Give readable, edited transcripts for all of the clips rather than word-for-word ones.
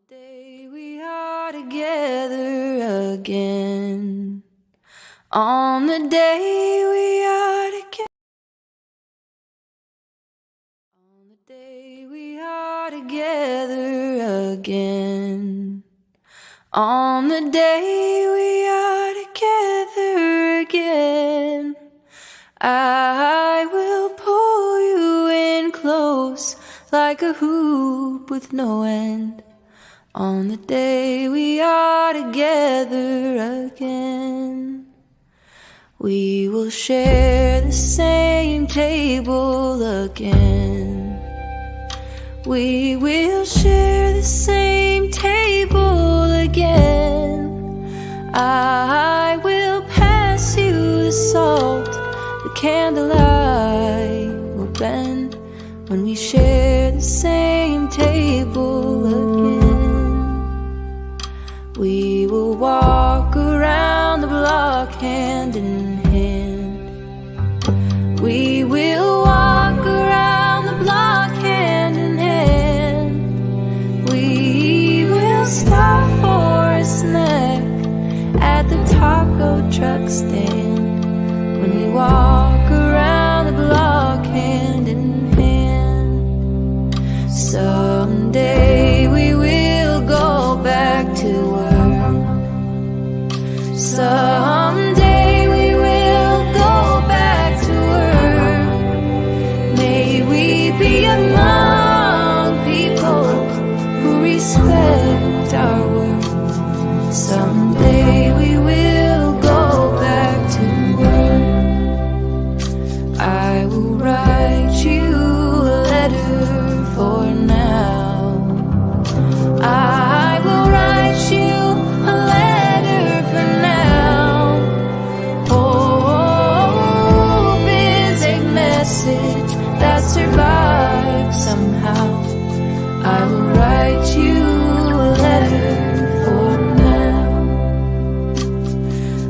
the day we are together again. On the day we are together. On the day we are together again. On the day we are together again. I will pull you in close like a hoop with no end. On the day we are together again, we will share the same table again. We will share the same table again. I will pass you the salt, the candlelight will bend when we share the same table again. We will walk around the block hand in hand. We will walk around the block hand in hand. We will stop for a snack at the taco truck stand when we walk around the block hand in hand. Someday we will go back to work. Someday we will go back to work. May we be among people who respect our work. Someday we will go back to work. I will write you a letter for now. I will write you a letter for now. Hope is a message that survives somehow. I will write you a letter for now.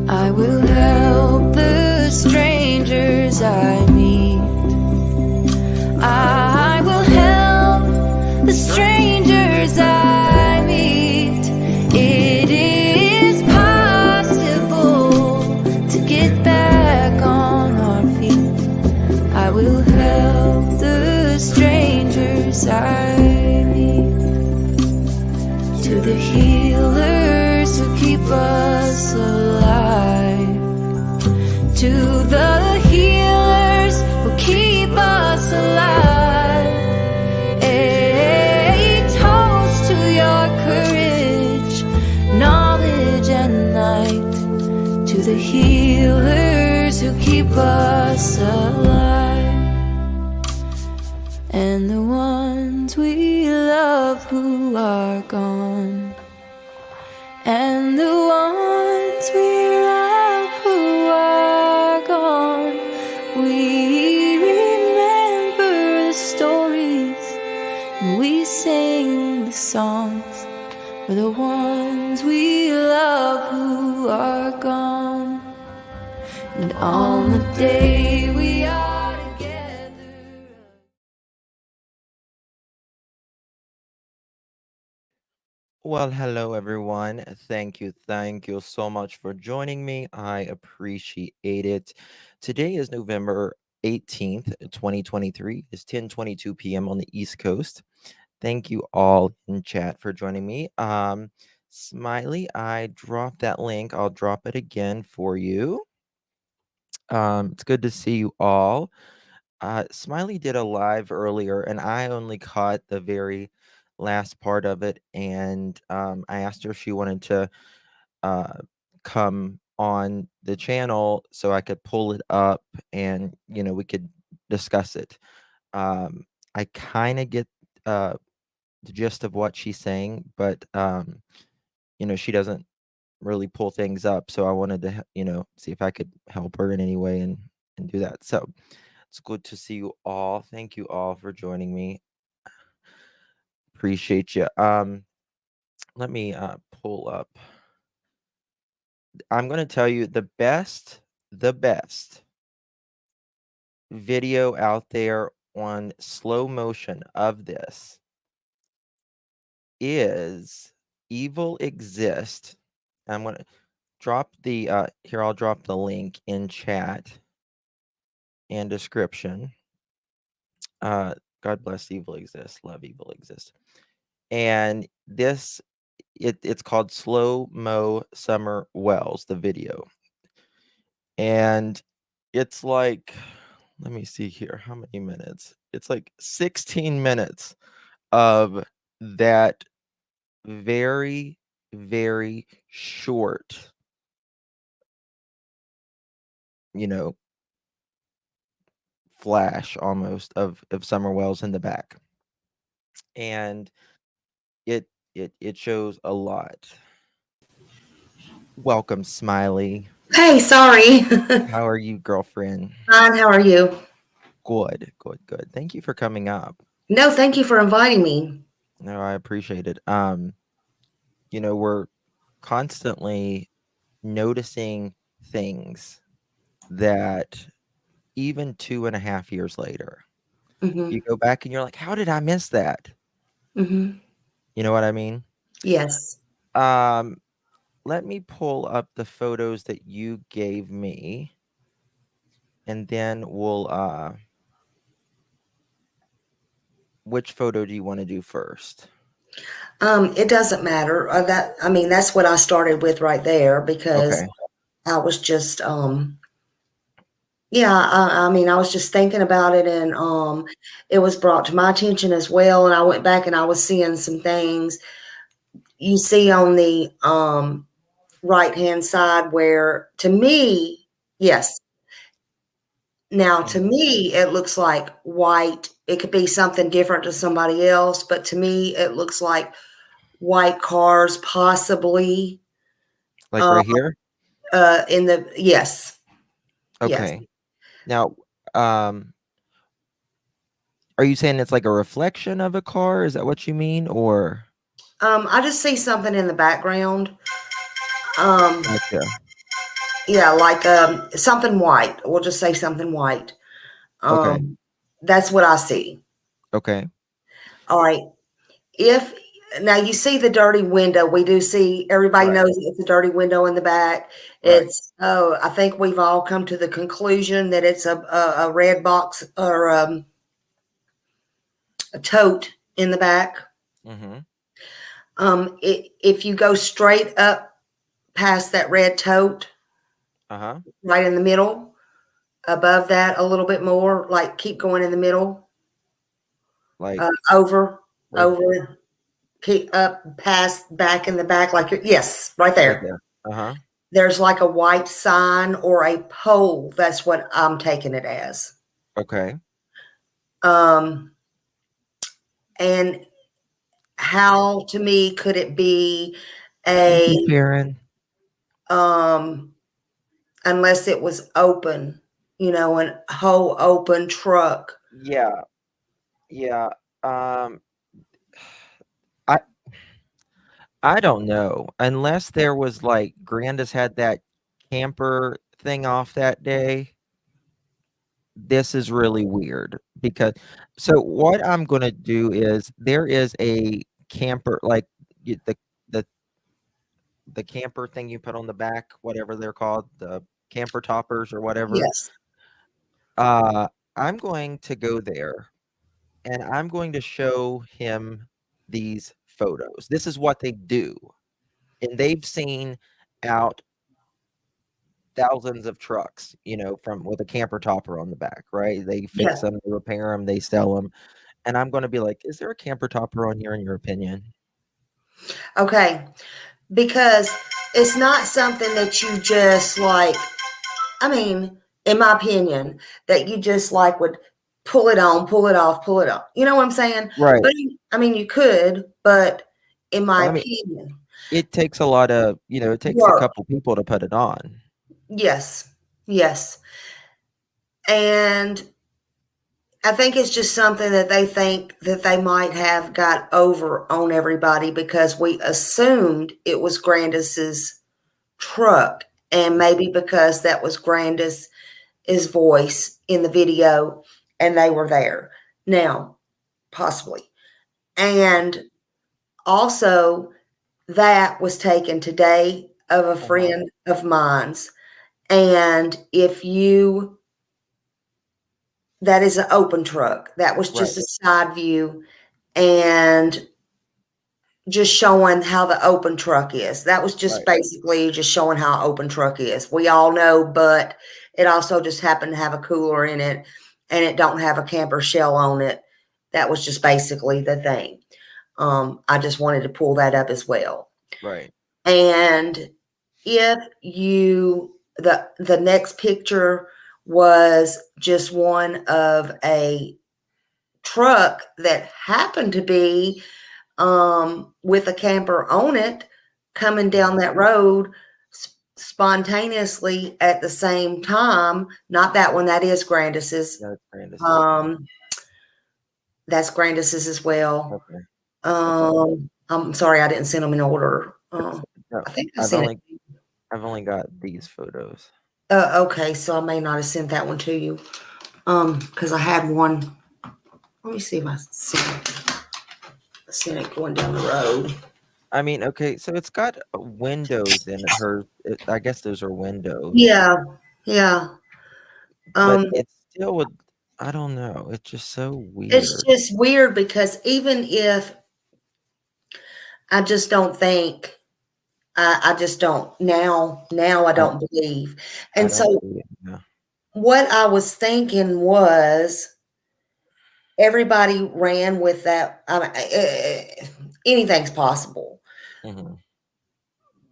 I will help the strangers I meet. I will help the strangers I meet. It is possible to get back on our feet. I will help the strangers I meet. To the healers who keep us alive. To the healers who keep us alive. A toast to your courage, knowledge and light. To the healers who keep us alive. And the ones we love who are gone. And the ones we love who are gone. We remember the stories and we sing the songs for the ones we love who are gone. And on the day we are together. Well, hello everyone. Thank you so much for joining me. I appreciate it. Today is November 18th, 2023. It's 10:22 p.m. on the East Coast. Thank you all in chat for joining me. Smiley, I dropped that link. I'll drop it again for you. It's good to see you all. Smiley did a live earlier, and I only caught the very last part of it. And I asked her if she wanted to uh, come on the channel so I could pull it up and we could discuss it. I kind of get the gist of what she's saying, but she doesn't really pull things up. So I wanted to, see if I could help her in any way and do that. So it's good to see you all. Thank you all for joining me. Appreciate you. Let me pull up. I'm going to tell you the best video out there on slow motion of this is evil exist. I'm gonna drop the here. I'll drop the link in chat and description. Uh, God bless evil exists. Love evil exists. And it's called Slow Mo Summer Wells, the video. And it's like, let me see here, how many minutes? It's like 16 minutes of that very, very short, you know, flash almost of Summer Wells in the back. And it it shows a lot. Welcome, Smiley. Hey, sorry. How are you, girlfriend? Fine, how are you? Good, good, good. Thank you for coming up. No, thank you for inviting me. No, I appreciate it. We're constantly noticing things that even 2.5 years later, Mm-hmm. you go back and you're like, how did I miss that? Mm-hmm. You know what I mean? Yes. Um, Let me pull up the photos that you gave me, and then which photo do you want to do first? It doesn't matter. That's what I started with right there because Okay. I was just yeah, I was just thinking about it and it was brought to my attention as well, and I went back and I was seeing some things you see on the right hand side where to me, yes. Now, to Mhm. me, it looks like white. It could be something different to somebody else, but to me, it looks like white cars, possibly. Like Uh, right here? in the yes, yes. Okay. Now, um, are you saying it's like a reflection of a car? Is that what you mean? Or I just see something in the background. Um, gotcha. yeah, like something white. We'll just say something white. Okay. Um, that's what I see. Okay. All right. If now you see the dirty window, we do see everybody Right. knows it's a dirty window in the back. Right. It's I think we've all come to the conclusion that it's a red box or a tote in the back. Mhm. If you go straight up past that red tote, Uh-huh. right in the middle, above that a little bit more, like keep going in the middle, Like over, right over, keep up past back in the back, like yes, right right there. there. Uh-huh. There's like a white sign or a pole. That's what I'm taking it as. Okay. Um, and how to me could it be Thank a you, Sharon. um unless it was open, a whole open truck. Yeah. Yeah. Um I I don't know. Unless there was like Grandis had that camper thing off that day. This is really weird because so what I'm gonna do is there is a camper like the the camper thing you put on the back, whatever they're called, the camper toppers or whatever. Yes. Uh, I'm going to go there and I'm going to show him these photos. This is what they do. And they've seen out thousands of trucks, from with a camper topper on the back, right? They fix Yeah. them, they repair them, they sell them. And I'm going to be like, is there a camper topper on here in your opinion? Okay. Because it's not something that you just like, in my opinion, that you just like would pull it on, pull it off, pull it off. You know what I'm saying? Right. But you could, but in my Well, I mean, opinion, it takes a lot of, it takes a work. couple people to put it on. Yes. Yes. And I think it's just something that they think that they might have got over on everybody because we assumed it was Grandis's truck. And maybe because that was Grandis's voice in the video and they were there. Now, possibly. And Also, that was taken today of a Uh-huh. friend of mine's. And if you, that is an open truck. That was Right. just a side view and just showing how the open truck is. That was just Right. basically just showing how open truck is. We all know, but it also just happened to have a cooler in it and it don't have a camper shell on it. That was just basically the thing. I just wanted to pull that up as well. Right. And if you the next picture was just one of a truck that happened to be with a camper on it coming down that road spontaneously at the same time. Not that one, that is Grandis's. That's Brandis. That's Grandis's as well. Okay. Okay. I'm sorry I didn't send them in order. No, I think I I've sent only it. I've only got these photos. Okay, so I may not have sent that one to you. Because I had one. Let me see if I sent it going down the road. I mean, okay, so it's got windows in it. I guess those are windows. Yeah, yeah. But Um, it still would. I don't know. It's just so it's weird. just weird because even if I just don't think I just don't now I I, don't believe. I And don't so see it. Yeah. what I was thinking was everybody ran with that. Anything's possible. Hmm.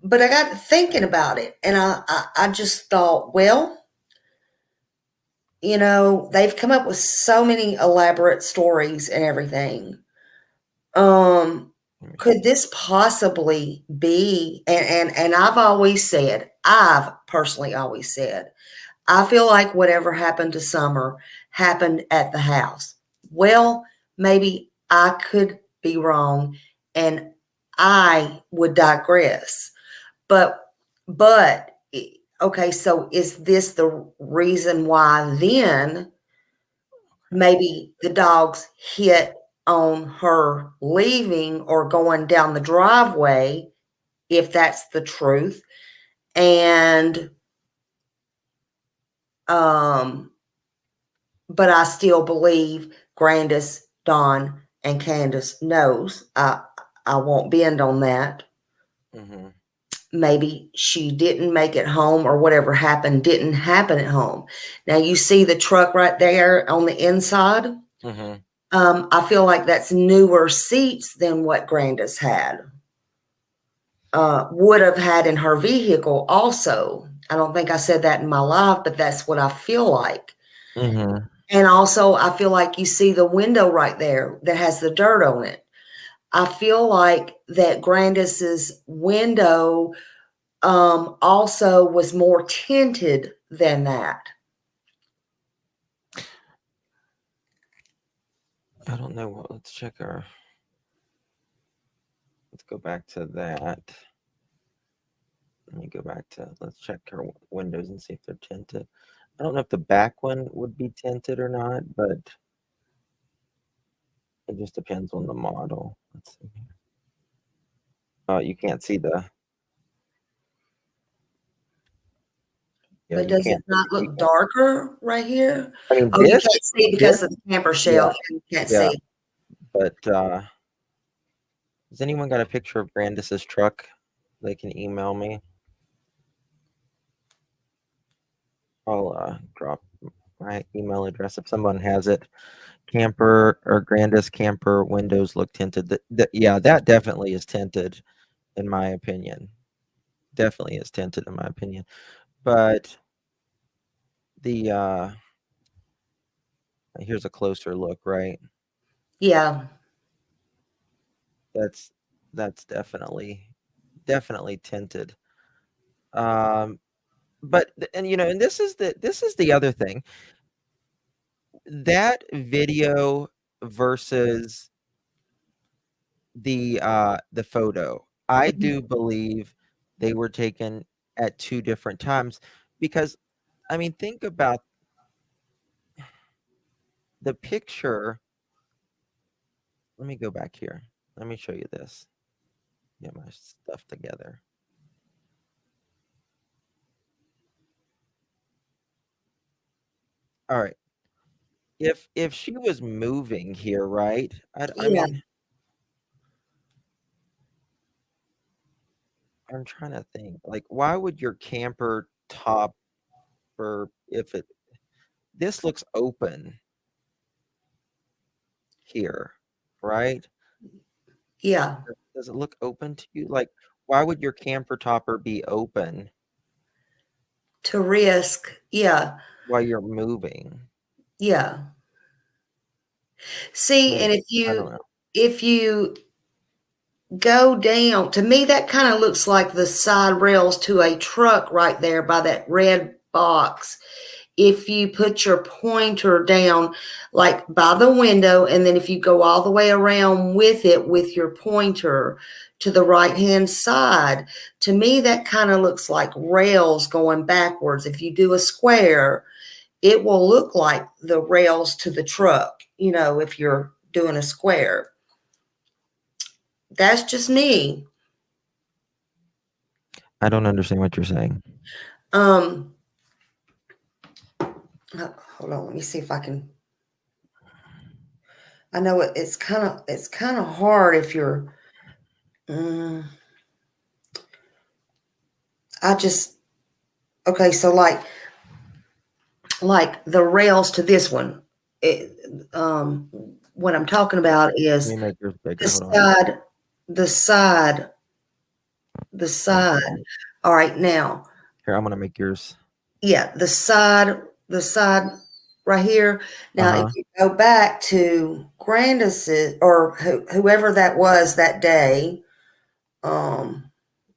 But I got to thinking about it and I just thought, well, they've come up with so many elaborate stories and everything. Um, Let me could this possibly be, and I've personally always said, I feel like whatever happened to Summer happened at the house. Well, maybe I could be wrong and I would digress. But okay, so is this the reason why then maybe the dogs hit on her leaving or going down the driveway, if that's the truth? And but I still believe Grandis, Dawn, and Candace knows. I won't bend on that. hmm Maybe she didn't make it home or whatever happened didn't happen at home. Now you see the truck right there on the inside. hmm I feel like that's newer seats than what Grandis had. Would have had in her vehicle also. I don't think I said that in my live, but that's what I feel like. hmm And also, I feel like you see the window right there that has the dirt on it. I feel like that Grandis's window also was more tinted than that. I don't know. Let's check our. Let's go back to that. Let me go back to. Let's check our windows and see if they're tinted. I don't know if the back one would be tinted or not, but it just depends on the model. Let's see here. Oh, you can't see the. Yeah, But you does it can't. not You look can't. darker right here? I mean, Oh, you can't see this, because of the camper yeah, shell. You can't yeah. see. But has anyone got a picture of Brandis's truck? They can email me. I'll drop my email address if someone has it. Camper or Grandis camper windows look tinted. Yeah, that definitely is tinted, in my opinion. Definitely is tinted, in my opinion. But the here's a closer look, right? Yeah. That's that's definitely tinted. Um, but and this is the other thing. That video versus the photo, I Mhm. do believe they were taken at two different times because I mean, think about the picture. Let me go back here. Let me show you this. Get my stuff together. All right. If she was moving here, right? I Yeah, mean, I'm trying to think. Like, why would your camper top or if it this looks open here, right? yeah. Does it look open to you? Like, why would your camper topper be open To risk, yeah, while you're moving? yeah. See, and Maybe. I don't know. if you go down, to me that kind of looks like the side rails to a truck right there by that red box. If you put your pointer down like by the window, and then if you go all the way around with it with your pointer to the right hand side, to me that kind of looks like rails going backwards. If you do a square, it will look like the rails to the truck, if you're doing a square. That's just me. I don't understand what you're saying. Um, hold on, let me see if I can. I know it's kind of hard if you're. Mm, I just okay. So like the rails to this one. It, what I'm talking about Let is me make yours the bigger. Hold on. side, the side, the side. Okay. All right, now, Here, I'm gonna make yours. yeah, the side right here. Now, if Uh-huh. you go back to Grandis's or whoever that was that day,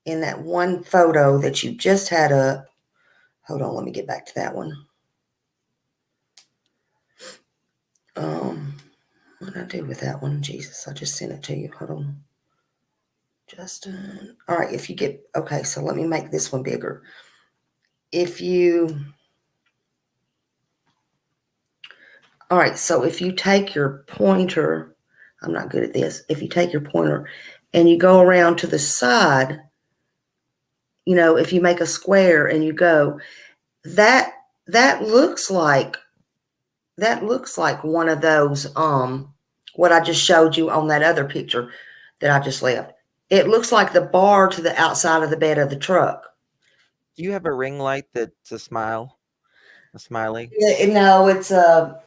in that one photo that you just had up. Hold on, let me get back to that one. What did I do with that one? Jesus, I just sent it to you. Hold on. Justin. All right, if you get, okay, so let me make this one bigger. If you, all right, so if you take your pointer, I'm not good at this. If you take your pointer and you go around to the side, if you make a square and you go, that that looks like one of those what I just showed you on that other picture that I just left. It looks like the bar to the outside of the bed of the truck. Do you have a ring light that's a smile? A smiley? No, it's something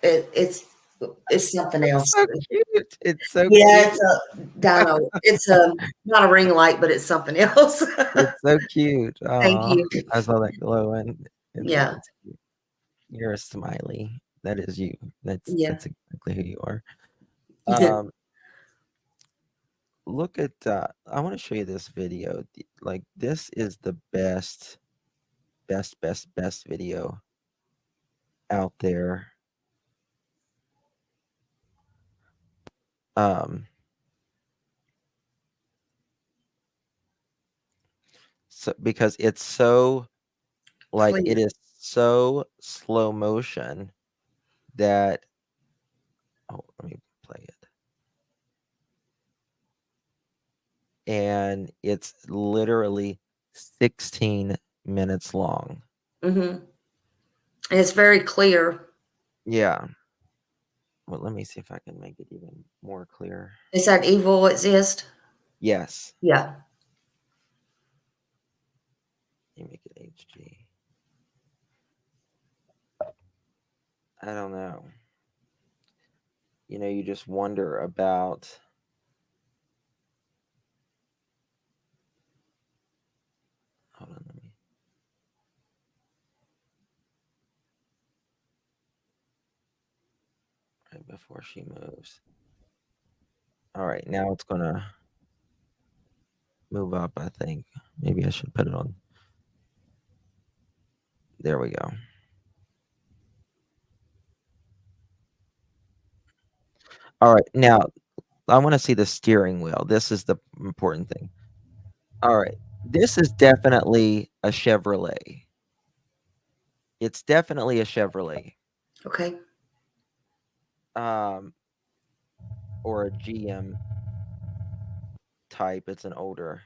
It's else. so cute. It's so Yeah, cute. it's a dino. It's a not a ring light, but it's something else. It's so cute. Thank Oh, you. I saw that glowing. Yeah, It's cute. You're a smiley. That is you. yeah. That's exactly who you are. Um, look at I want to show you this video. Like this is the best video out there. Um, so because it's so like Clear. it is so slow motion that let me play it. And it's literally 16 minutes long. And it's very clear. Yeah. Well, let me see if I can make it even more clear. Is that evil exist? Yes. Yeah. Let me make it HG. I don't know. You just wonder about. Hold on, let me. Right before she moves. All right, now it's gonna move up, I think. Maybe I should put it on. There we go. All right, now I want to see the steering wheel. This is the important thing. All right, this is definitely a Chevrolet. It's definitely a Chevrolet. Okay. Um, or a GM type. It's an older.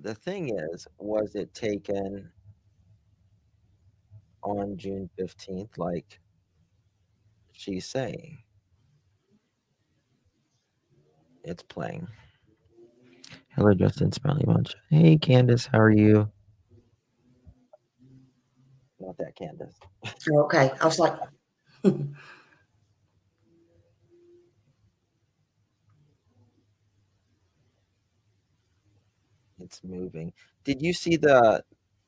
The thing is, was it taken on June 15th, like she's saying? It's playing. Hello, Justin, Smiley Bunch. Hey, Candace, how are you? Not that Candace. Okay. I was like, It's moving. Did you see the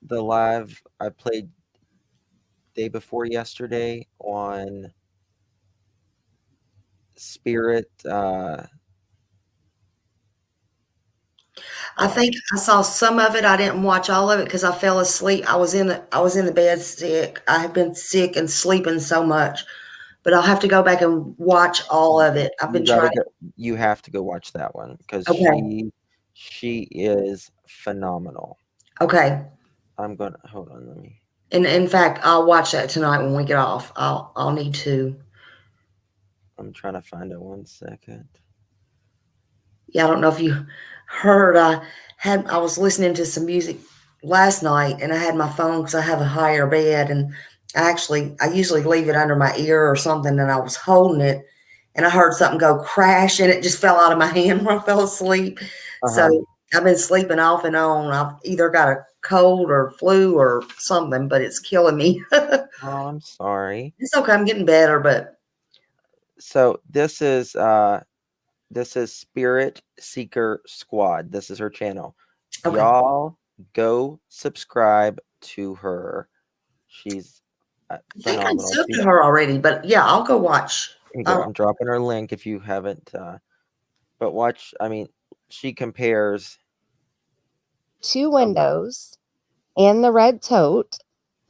live I played day before yesterday on Spirit? I think I saw some of it. I didn't watch all of it because I fell asleep. I was in the bed sick. I have been sick and sleeping so much, but I'll have to go back and watch all of it. I've You been gotta trying. go. You have to go watch that one because Okay. she is phenomenal. Okay. I'm gonna hold on. Let me. And in fact, I'll watch that tonight when we get off. I'll need to. I'm trying to find it. 1 second. Yeah, I don't know if you heard. I was listening to some music last night, and I had my phone because I have a higher bed, and I usually leave it under my ear or something, and I was holding it, and I heard something go crash, and it just fell out of my hand when I fell asleep. Uh-huh. So I've been sleeping off and on. I've either got a cold or flu or something, but it's killing me. Oh, I'm sorry. It's okay. I'm getting better, but So this is Spirit Seeker Squad. This is her channel. okay. Y'all go subscribe to her. She's I think I phenomenal. subbed to her already, but yeah, I'll go watch. Here you go. I'm dropping her link if you haven't. But watch. I mean, she compares 2 windows and the red tote.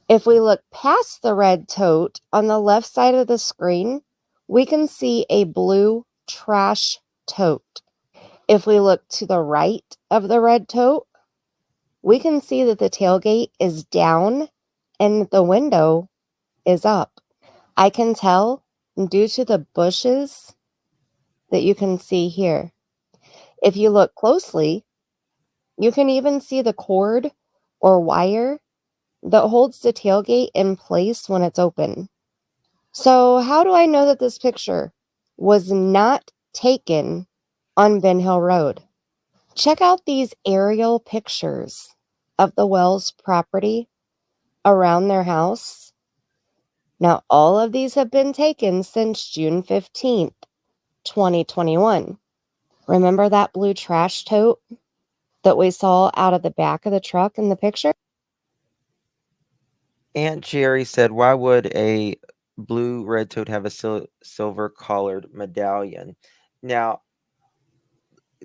If we look past the red tote on the left side of the screen, we can see a blue trash tote. If we look to the right of the red tote, we can see that the tailgate is down and the window is up. I can tell due to the bushes that you can see here. If you look closely, you can even see the cord or wire that holds the tailgate in place when it's open. So how do I know that this picture was not taken on Ben Hill Road? Check out these aerial pictures of the Wells property around their house. Now, all of these have been taken since June 15th, 2021. Remember that blue trash tote that we saw out of the back of the truck in the picture? Aunt Jerry said, "Why would a blue red toad have a silver collared medallion?" Now,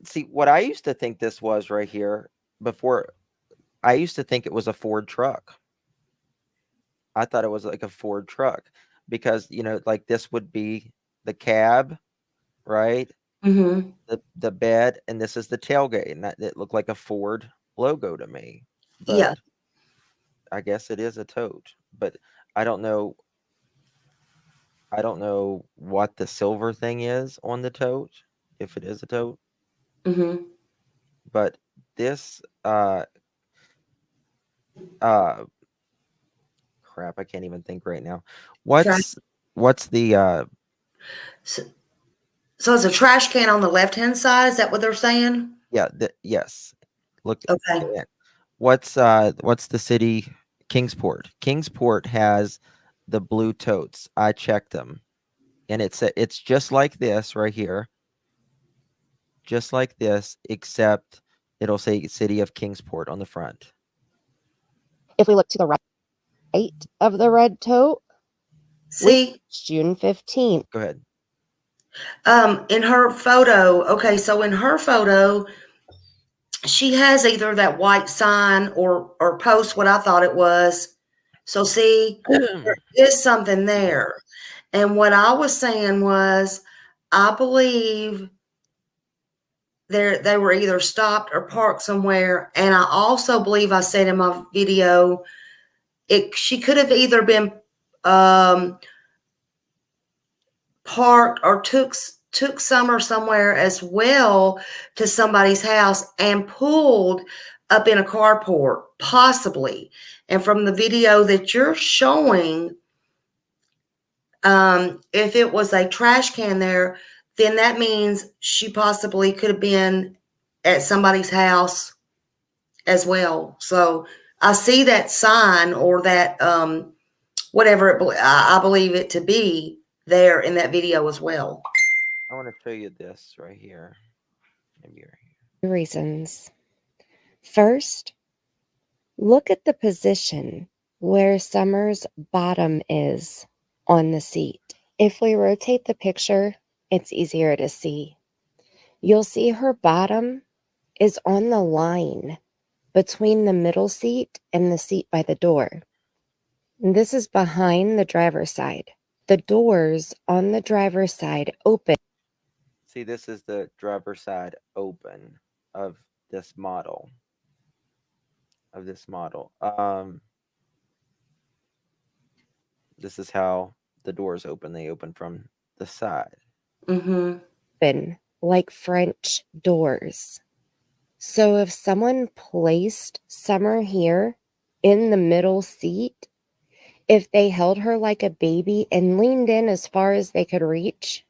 see what I used to think this was right here before. I used to think it was a Ford truck. I thought it was like a Ford truck because like this would be the cab, right? Mm-hmm. The bed, and this is the tailgate, and it looked like a Ford logo to me. But Yeah. I guess it is a tote. But I don't know. I don't know what the silver thing is on the tote, if it is a tote. Mm-hmm. But this crap, I can't even think right now. What's the So it's a trash can on the left-hand side. Is that what they're saying? yes. Look Okay. at what's the city? Kingsport. Kingsport has the blue totes. I checked them. And it's just like this right here. Just like this, except it'll say City of Kingsport on the front. If we look to the right of the red tote, See, June 15th. Go ahead. in her photo, okay, so in her photo, she has either that white sign or post what I thought it was. So see, there is something there. And what I was saying was, I believe they were either stopped or parked somewhere. And I also believe I said in my video, she could have either been parked or took Summer somewhere as well to somebody's house and pulled up in a carport, possibly. And from the video that you're showing, if it was a trash can there, then that means she possibly could have been at somebody's house as well. I see that sign or that whatever I believe it to be there in that video as well. I want to show you this right here. Maybe right here. Reasons. First, look at the position where Summer's bottom is on the seat. If we rotate the picture, it's easier to see. You'll see her bottom is on the line between the middle seat and the seat by the door. This is behind the driver's side. The doors on the driver's side open. See, this is the driver's side open of this model. This is how the doors open. They open from the side. Open like French doors. So if someone placed Summer here in the middle seat, if they held her like a baby and leaned in as far as they could reach,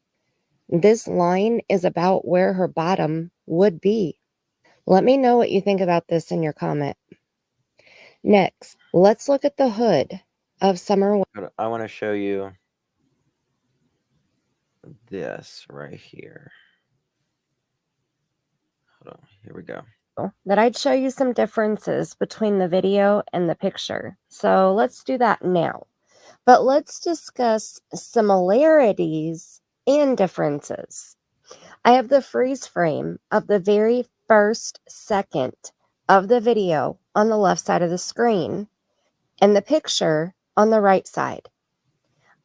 this line is about where her bottom would be. Let me know what you think about this in your comment. Next, let's look at the hood of Summer. I want to show you this right here. Hold on, here we go. That I'd show you some differences between the video and the picture. So let's do that now. But let's discuss similarities and differences. I have the freeze frame of the very first second of the video on the left side of the screen and the picture on the right side.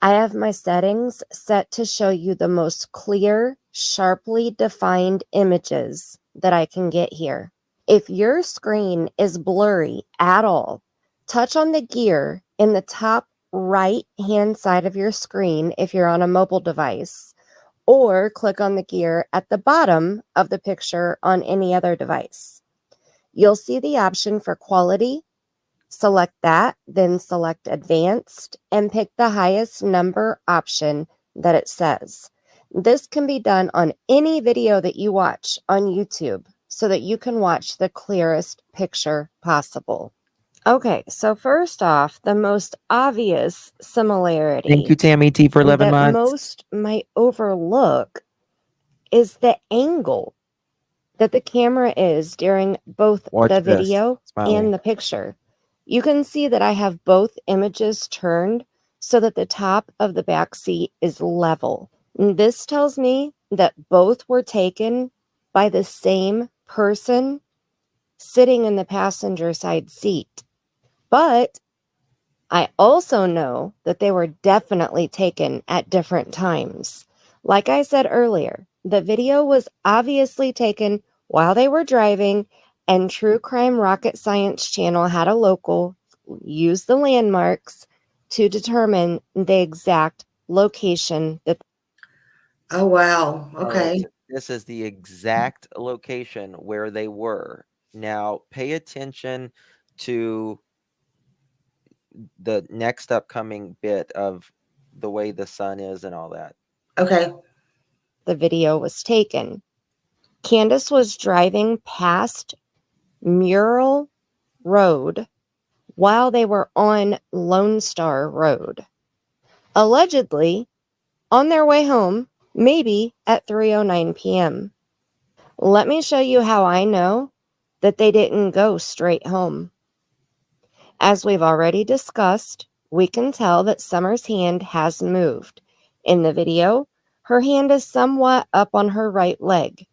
I have my settings set to show you the most clear, sharply defined images that I can get here. If your screen is blurry at all, touch on the gear in the top right-hand side of your screen if you're on a mobile device, or click on the gear at the bottom of the picture on any other device. You'll see the option for quality. Select that, then select advanced and pick the highest number option that it says. This can be done on any video that you watch on YouTube so that you can watch the clearest picture possible. Okay, so first off, the most obvious similarity. Thank you, Tammy T, for 11 months. Most might overlook is the angle that the camera is during both the video and the picture. You can see that I have both images turned so that the top of the back seat is level. And this tells me that both were taken by the same person sitting in the passenger side seat. But I also know that they were definitely taken at different times. Like I said earlier, the video was obviously taken while they were driving, and True Crime Rocket Science channel had a local use the landmarks to determine the exact location that. Oh, wow. Okay. This is the exact location where they were. Now, pay attention to the next upcoming bit of the way the sun is and all that. Okay. The video was taken. Candace was driving past Mural Road while they were on Lone Star Road. Allegedly, on their way home, maybe at 3:09 p.m. Let me show you how I know that they didn't go straight home. As we've already discussed, we can tell that Summer's hand has moved. In the video, her hand is somewhat up on her right leg.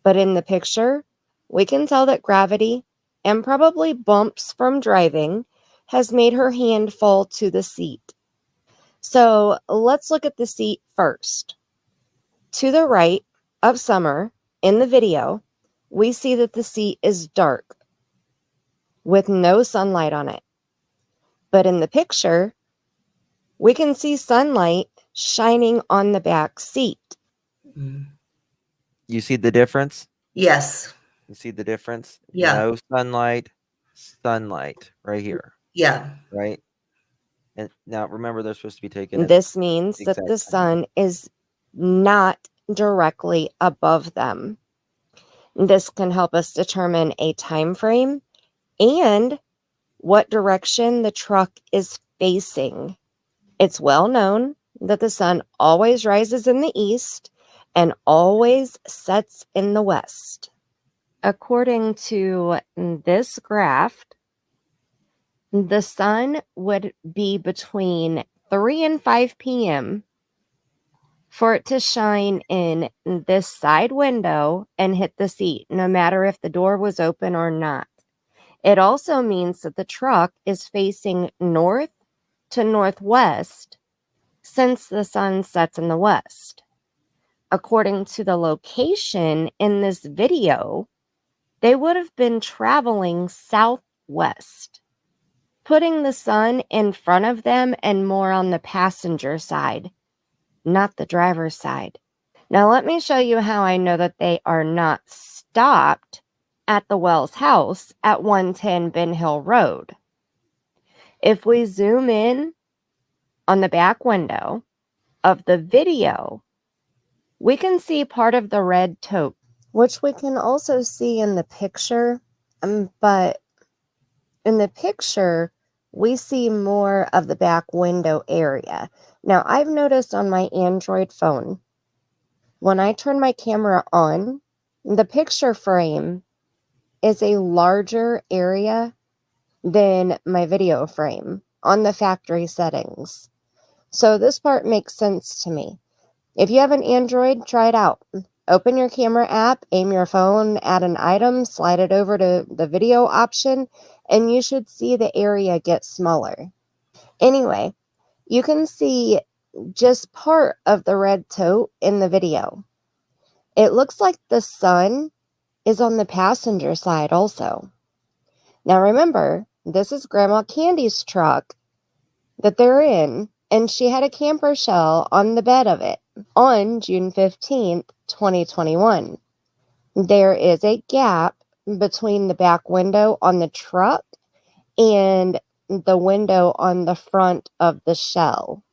But in the picture, we can tell that gravity and probably bumps from driving has made her hand fall to the seat. So let's look at the seat first. To the right of Summer in the video, we see that the seat is dark with no sunlight on it. But in the picture, we can see sunlight shining on the back seat. Mm. You see the difference? Yes. You see the difference? Yeah. No sunlight, sunlight right here, Yeah. right? And now remember, they're supposed to be taken at This means the that exact the same sun is not directly above them. This can help us determine a time frame and what direction the truck is facing. It's well known that the sun always rises in the east and always sets in the west. According to this graph, the sun would be between 3 and 5 p.m. for it to shine in this side window and hit the seat, no matter if the door was open or not. It also means that the truck is facing north to northwest since the sun sets in the west. According to the location in this video, they would have been traveling southwest, putting the sun in front of them and more on the passenger side, not the driver's side. Now, let me show you how I know that they are not stopped at the Wells house at 110 Ben Hill Road. If we zoom in on the back window of the video, we can see part of the red tote, which we can also see in the picture, but in the picture, we see more of the back window area. Now, I've noticed on my Android phone, when I turn my camera on, the picture frame is a larger area than my video frame on the factory settings. So this part makes sense to me. If you have an Android, try it out. Open your camera app, aim your phone at an item, slide it over to the video option, and you should see the area get smaller. Anyway, you can see just part of the red tote in the video. It looks like the sun is on the passenger side also. Now remember, this is Grandma Candy's truck that they're in, and she had a camper shell on the bed of it on June 15th, 2021. There is a gap between the back window on the truck and the window on the front of the shell.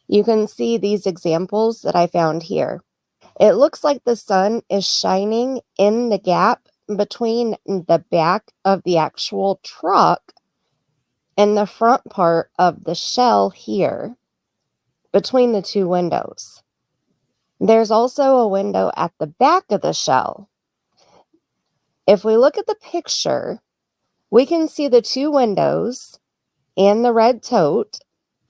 You can see these examples that I found here. It looks like the sun is shining in the gap between the back of the actual truck and the front part of the shell here, between the two windows. There's also a window at the back of the shell. If we look at the picture, we can see the two windows and the red tote.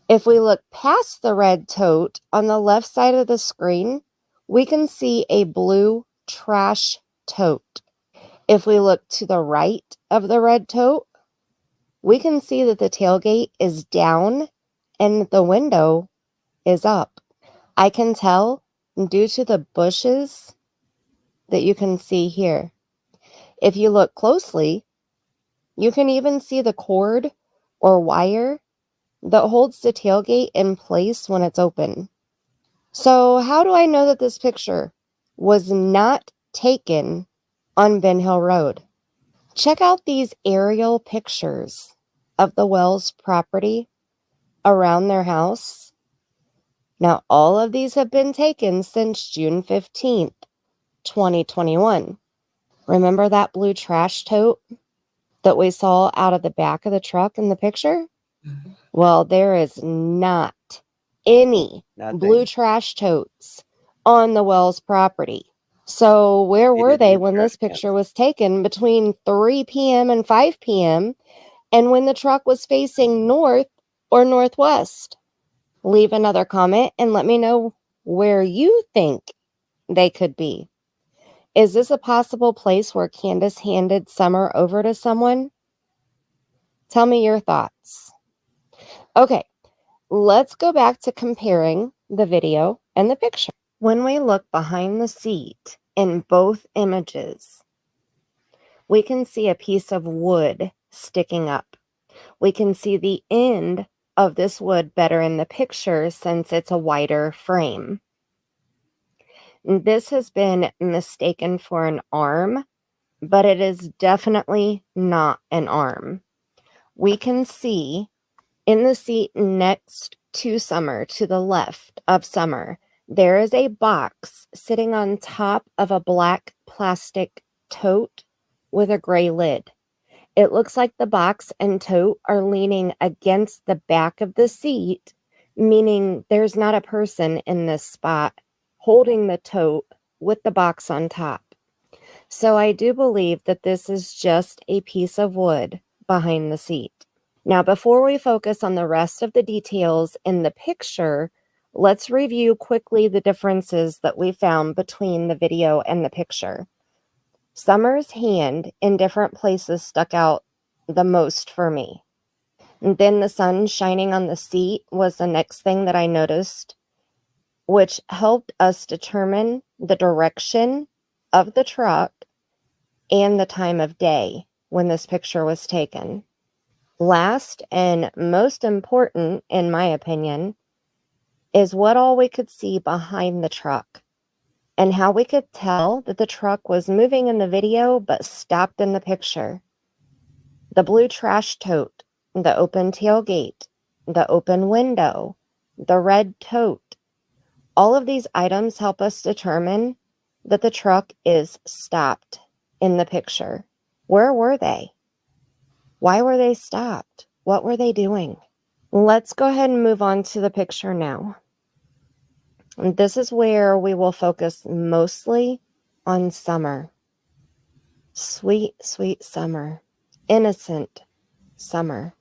If we look past the red tote on the left side of the screen, we can see a blue trash tote. If we look to the right of the red tote, we can see that the tailgate is down and the window is up. I can tell due to the bushes that you can see here. If you look closely, you can even see the cord or wire that holds the tailgate in place when it's open. So how do I know that this picture was not taken on Ben Hill Road? Check out these aerial pictures of the Wells property around their house. Now, all of these have been taken since June 15th, 2021. Remember that blue trash tote that we saw out of the back of the truck in the picture? Mhm. Well, there is not any blue Nothing. trash totes on the Wells property. So where They were didn't they use when trash this picture cans. was taken between 3 p.m. and 5 p.m. and when the truck was facing north or northwest? Leave another comment and let me know where you think they could be. Is this a possible place where Candace handed Summer over to someone? Tell me your thoughts. Okay, let's go back to comparing the video and the picture. When we look behind the seat in both images, we can see a piece of wood sticking up. We can see the end of this wood better in the picture since it's a wider frame. This has been mistaken for an arm, but it is definitely not an arm. We can see in the seat next to Summer, to the left of Summer, there is a box sitting on top of a black plastic tote with a gray lid. It looks like the box and tote are leaning against the back of the seat, meaning there's not a person in this spot holding the tote with the box on top. So I do believe that this is just a piece of wood behind the seat. Now, before we focus on the rest of the details in the picture, let's review quickly the differences that we found between the video and the picture. Summer's hand in different places stuck out the most for me. And then the sun shining on the seat was the next thing that I noticed, which helped us determine the direction of the truck and the time of day when this picture was taken. Last and most important, in my opinion, is what all we could see behind the truck and how we could tell that the truck was moving in the video but stopped in the picture. The blue trash tote, the open tailgate, the open window, the red tote. All of these items help us determine that the truck is stopped in the picture. Where were they? Why were they stopped? What were they doing? Let's go ahead and move on to the picture now. And this is where we will focus mostly on Summer. Sweet, sweet Summer. Innocent Summer.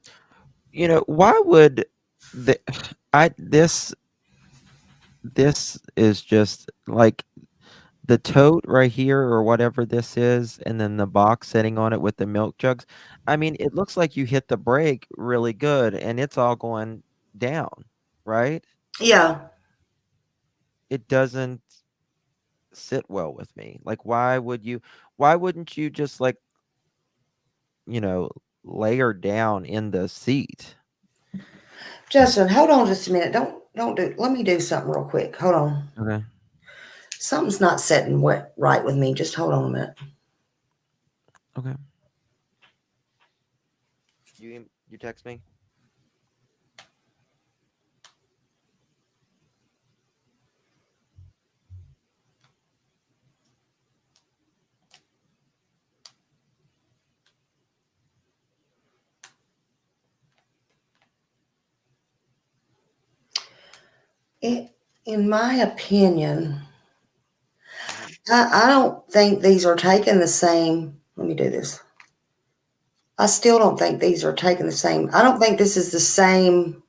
You know, why would this is just like the tote right here or whatever this is, and then the box sitting on it with the milk jugs. I mean, it looks like you hit the brake really good and it's all going down, right? Yeah. It doesn't sit well with me. Like, why wouldn't you just like, layer down in the seat? Justin, hold on just a minute. Don't do. Let me do something real quick. Hold on. Okay. Something's not setting right with me. Just hold on a minute. Okay. You text me? In my opinion, I don't think these are taking the same. Let me do this. I still don't think these are taking the same. I don't think this is the same.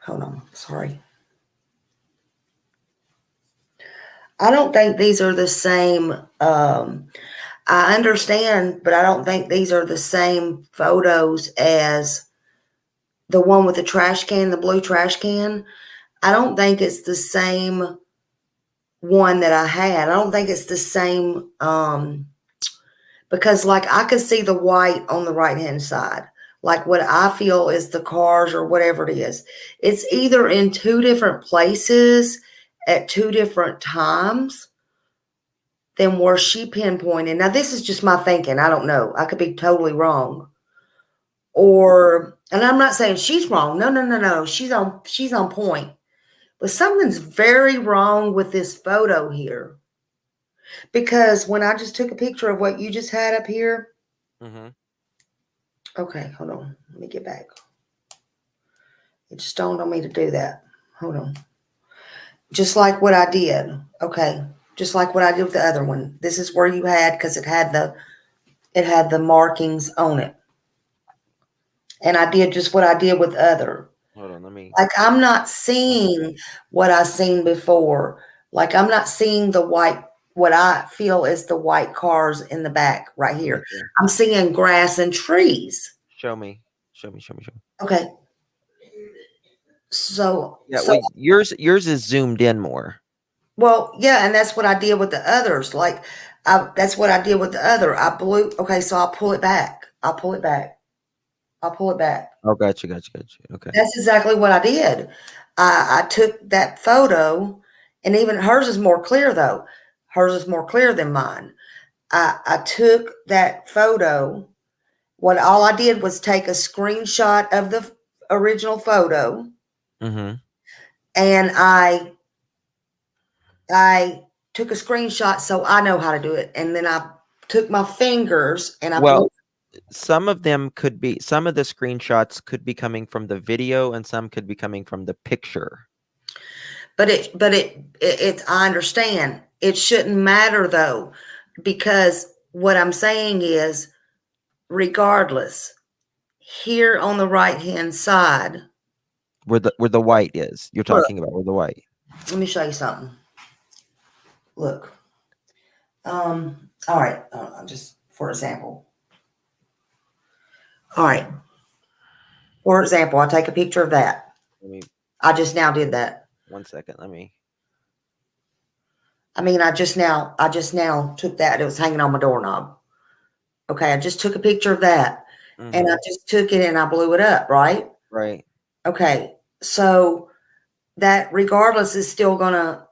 Hold on. Sorry. I don't think these are the same. I understand, but I don't think these are the same photos as the one with the trash can, the blue trash can. I don't think it's the same one that I had. I don't think it's the same because like I could see the white on the right hand side, like what I feel is the cars or whatever it is. It's either in two different places at two different times than where she pinpointed. Now this is just my thinking. I don't know. I could be totally wrong. And I'm not saying she's wrong. No. She's on point. But something's very wrong with this photo here. Because when I just took a picture of what you just had up here. Mm-hmm. Okay, hold on. Let me get back. It just dawned on me to do that. Hold on. Just like what I did. Okay. Just like what I did with the other one. This is where you had, because it had the markings on it. And I did just what I did with other. Hold on, let me. Like I'm not seeing what I seen before. Like I'm not seeing the white, what I feel is the white cars in the back right here. Okay. I'm seeing grass and trees. Show me. Okay. So yeah, well, yours is zoomed in more. Well, yeah, and that's what I did with the others. Like that's what I did with the other. Okay, so I'll pull it back. Oh, gotcha. Okay. That's exactly what I did. I took that photo, and even hers is more clear though. Hers is more clear than mine. I took that photo. All I did was take a screenshot of the original photo, Mm-hmm. and I took a screenshot so I know how to do it. And then I took my fingers and I Well, some of the screenshots could be coming from the video, and some could be coming from the picture. but it's I understand. It shouldn't matter though, because what I'm saying is, regardless, here on the right hand side, Where the white is. You're look, talking about where the white. let me show you something. Look. All right, just for example. All right. For example, I'll take a picture of that. Let me I just now did that. 1 second. Let me. I mean, I just now took that. It was hanging on my doorknob. Okay, I just took a picture of that, and I just took it and I blew it up, right? Right. Okay, so that regardless is still gonna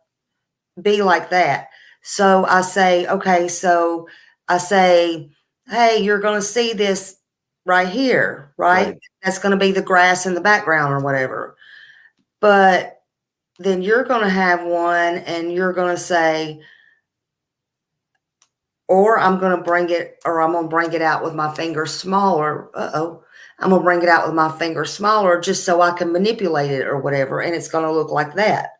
be like that. So I say, okay, so I say, hey, you're gonna see this right here, right? Right. That's gonna be the grass in the background or whatever. But then you're gonna have one and you're gonna say, or I'm gonna bring it out with my finger smaller. I'm gonna bring it out with my finger smaller just so I can manipulate it or whatever, and it's gonna look like that.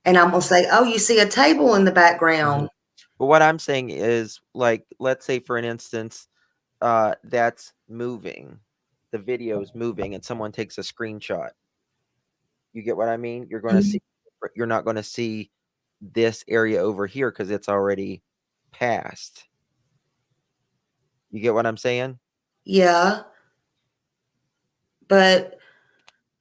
And I'm gonna say, oh, you see a table in the background. But what I'm saying is, like, let's say for an instance, that's moving. The video is moving, and someone takes a screenshot. You get what I mean? You're going to see. You're not going to see this area over here because it's already passed. You get what I'm saying? Yeah, but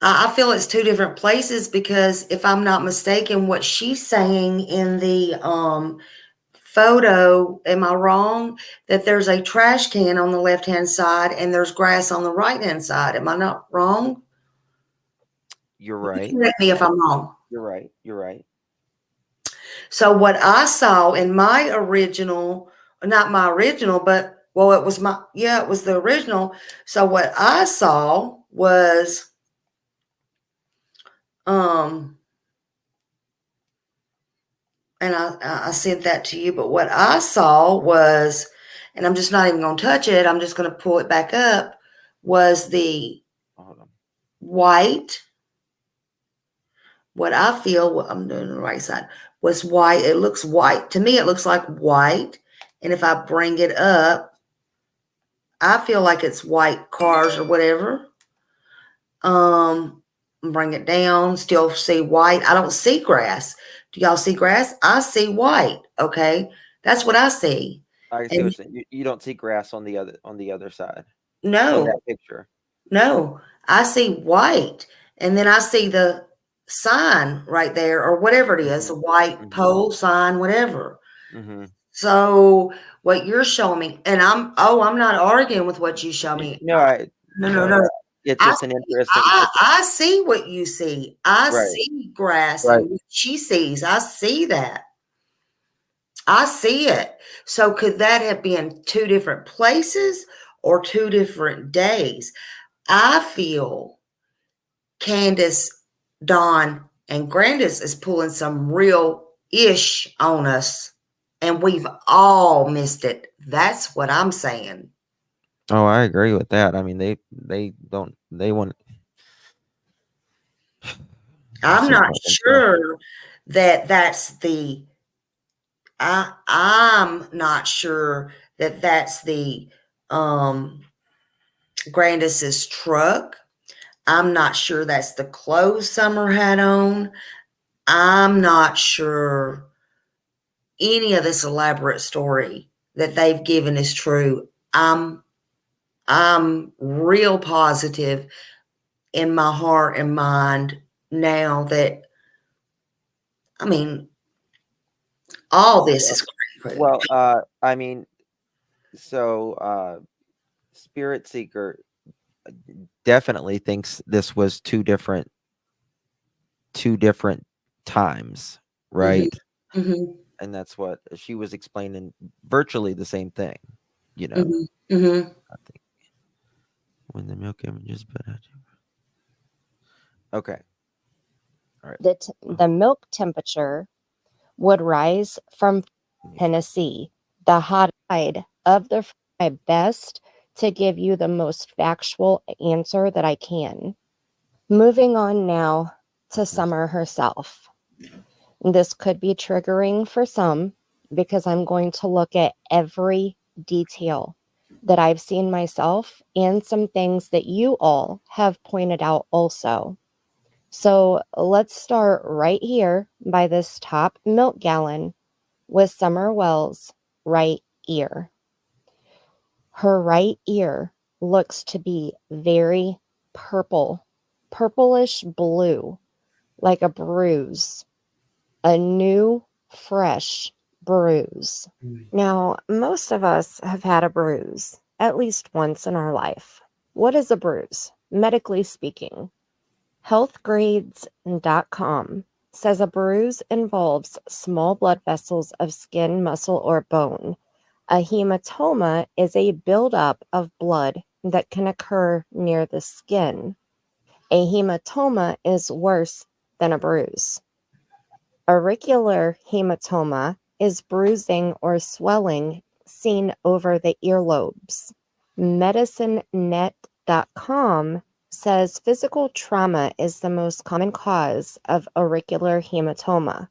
I feel it's two different places, because if I'm not mistaken, what she's saying in the photo, am I wrong? That there's a trash can on the left-hand side and there's grass on the right-hand side. Am I not wrong? You're right. Correct me if I'm wrong. You're right. You're right. So what I saw in my original, not my original, but well, it was the original. So what I saw was, and I sent that to you, but what I saw was, and I'm just not even going to touch it, I'm just going to pull it back up, was the Hold on. white. What I feel, what I'm doing on the right side, was white. It looks white. To me, it looks like white. And if I bring it up, I feel like it's white cars or whatever. Bring it down, still see white. I don't see grass. Do y'all see grass? I see white. Okay. That's what I see. I see what you're saying. You don't see grass on the other side. On No, that picture. no, I see white. And then I see the sign right there, or whatever it is, a white pole sign, whatever. So what you're showing me, and I'm not arguing with what you show me. No, No. It's just an interesting. I see what you see. I Right. see grass, Right. and what she sees. I see that. I see it. So could that have been two different places or two different days? I feel Candace, Dawn, and Grandis is pulling some real ish on us, and we've all missed it. That's what I'm saying. Oh, I agree with that. I mean, they want. I'm not sure that that's the. I'm not sure that that's the Grandis's truck. I'm not sure that's the clothes Summer had on. I'm not sure any of this elaborate story that they've given is true. I'm real positive in my heart and mind now that, I mean, all this is crazy. Well, I mean, so Spirit Seeker definitely thinks this was two different two different times, Mhm. right? Mhm. And that's what she was explaining, virtually the same thing, you know. Mhm. Mhm. I think when the milk images, but okay, all right. The milk temperature would rise from Let me Tennessee, the hot side of the fry best to give you the most factual answer that I can. Moving on now to Summer herself. This could be triggering for some because I'm going to look at every detail that I've seen myself and some things that you all have pointed out also. So let's start right here by this top milk gallon with Summer Wells' right ear. Her right ear looks to be very purple, purplish blue, like a bruise, a new, fresh bruise. Now, most of us have had a bruise at least once in our life. What is a bruise, medically speaking? Healthgrades.com says a bruise involves small blood vessels of skin, muscle, or bone. A hematoma is a buildup of blood that can occur near the skin. A hematoma is worse than a bruise. Auricular hematoma is bruising or swelling seen over the earlobes. MedicineNet.com says physical trauma is the most common cause of auricular hematoma.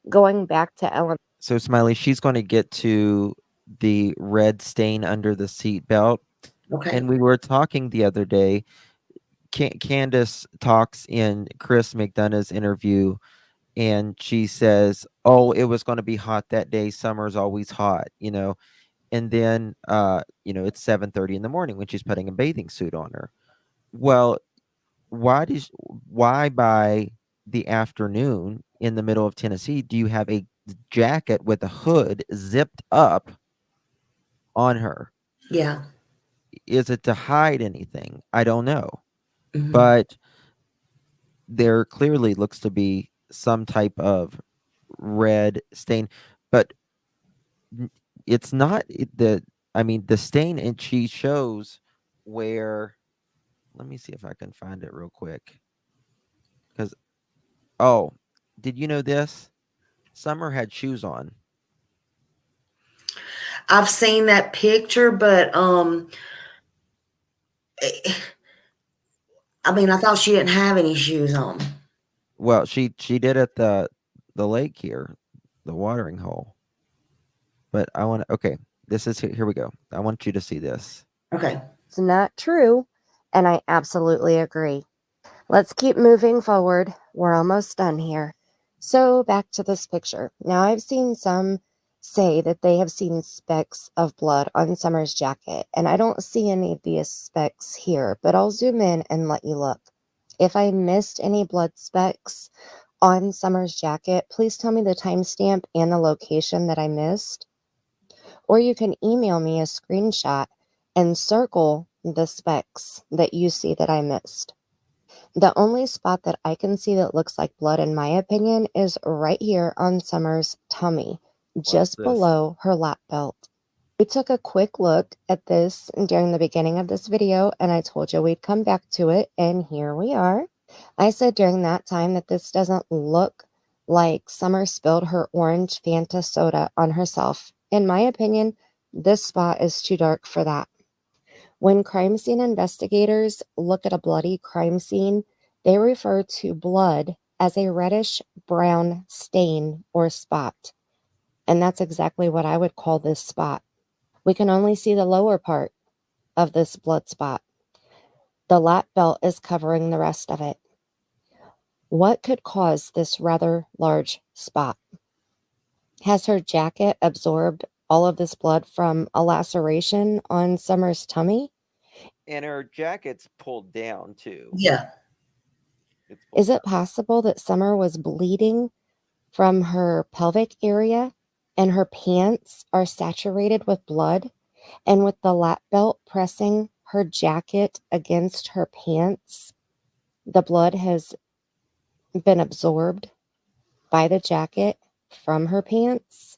Going back to So Smiley, she's going to get to the red stain under the seat belt. Okay. And we were talking the other day. Candace talks in Chris McDonough's interview, and she says, "Oh, it was going to be hot that day. Summer's always hot, you know." And then, it's 7:30 in the morning when she's putting a bathing suit on her. Well, why by the afternoon in the middle of Tennessee do you have a jacket with a hood zipped up on her? Yeah. Is it to hide anything? I don't know. Mhm. But there clearly looks to be some type of red stain, but it's not the stain, and she shows where. Let me see if I can find it real quick. Because, oh, did you know this? Summer had shoes on. I've seen that picture, but I mean, I thought she didn't have any shoes on. Well, she did at the lake here, the watering hole. But I want to. Okay, this is here we go. I want you to see this. Okay. It's not true, and I absolutely agree. Let's keep moving forward. We're almost done here. So back to this picture. Now I've seen some say that they have seen specks of blood on Summer's jacket, and I don't see any of these specks here, but I'll zoom in and let you look. If I missed any blood specks on Summer's jacket, please tell me the timestamp and the location that I missed. Or you can email me a screenshot and circle the specks that you see that I missed. The only spot that I can see that looks like blood, in my opinion, is right here on Summer's tummy, just this? below her lap belt. We took a quick look at this during the beginning of this video, and I told you we'd come back to it, and here we are. I said during that time that this doesn't look like Summer spilled her orange Fanta soda on herself. In my opinion, this spot is too dark for that. When crime scene investigators look at a bloody crime scene, they refer to blood as a reddish brown stain or spot. And that's exactly what I would call this spot. We can only see the lower part of this blood spot. The lap belt is covering the rest of it. What could cause this rather large spot? Has her jacket absorbed all of this blood from a laceration on Summer's tummy? And her jacket's pulled down too. Yeah. Is it possible that Summer was bleeding from her pelvic area and her pants are saturated with blood? And with the lap belt pressing her jacket against her pants, the blood has been absorbed by the jacket from her pants.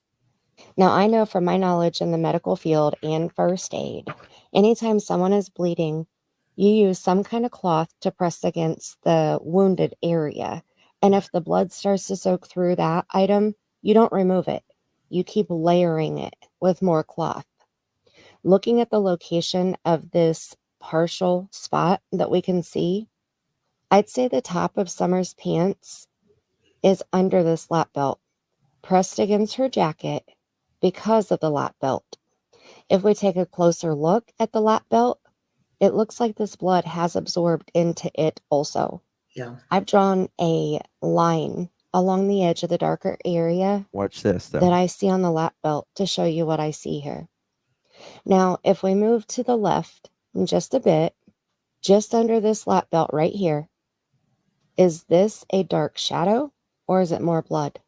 Now, I know from my knowledge in the medical field and first aid, anytime someone is bleeding, you use some kind of cloth to press against the wounded area. And if the blood starts to soak through that item, you don't remove it. You keep layering it with more cloth. Looking at the location of this partial spot that we can see, I'd say the top of Summer's pants is under this lap belt, pressed against her jacket because of the lap belt. If we take a closer look at the lap belt, it looks like this blood has absorbed into it also. Yeah. I've drawn a line along the edge of the darker area Watch this, that though. I see on the lap belt to show you what I see here. Now, if we move to the left just a bit, just under this lap belt right here, is this a dark shadow or is it more blood?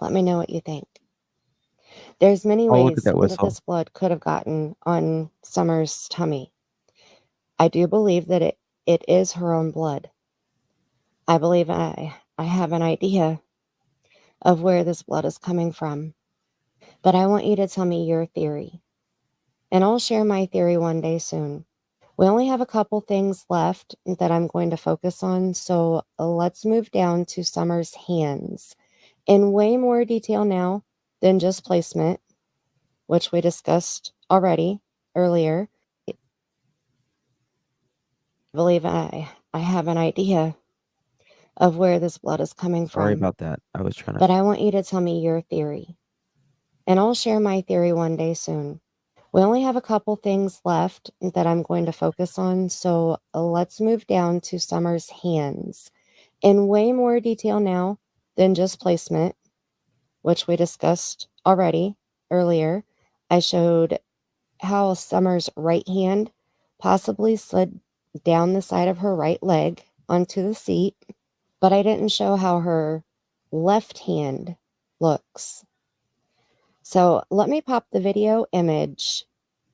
Let me know what you think. There's many Oh, look at ways that that whistle. this blood could have gotten on Summer's tummy. I do believe that it is her own blood. I believe I have an idea of where this blood is coming from. But I want you to tell me your theory. And I'll share my theory one day soon. We only have a couple things left that I'm going to focus on, so let's move down to Summer's hands in way more detail now than just placement, which we discussed already earlier. I believe I have an idea of where this blood is coming Sorry from. about that. I was trying to. But I want you to tell me your theory. And I'll share my theory one day soon. We only have a couple things left that I'm going to focus on, so let's move down to Summer's hands in way more detail now than just placement, which we discussed already earlier. I showed how Summer's right hand possibly slid down the side of her right leg onto the seat, but I didn't show how her left hand looks. So let me pop the video image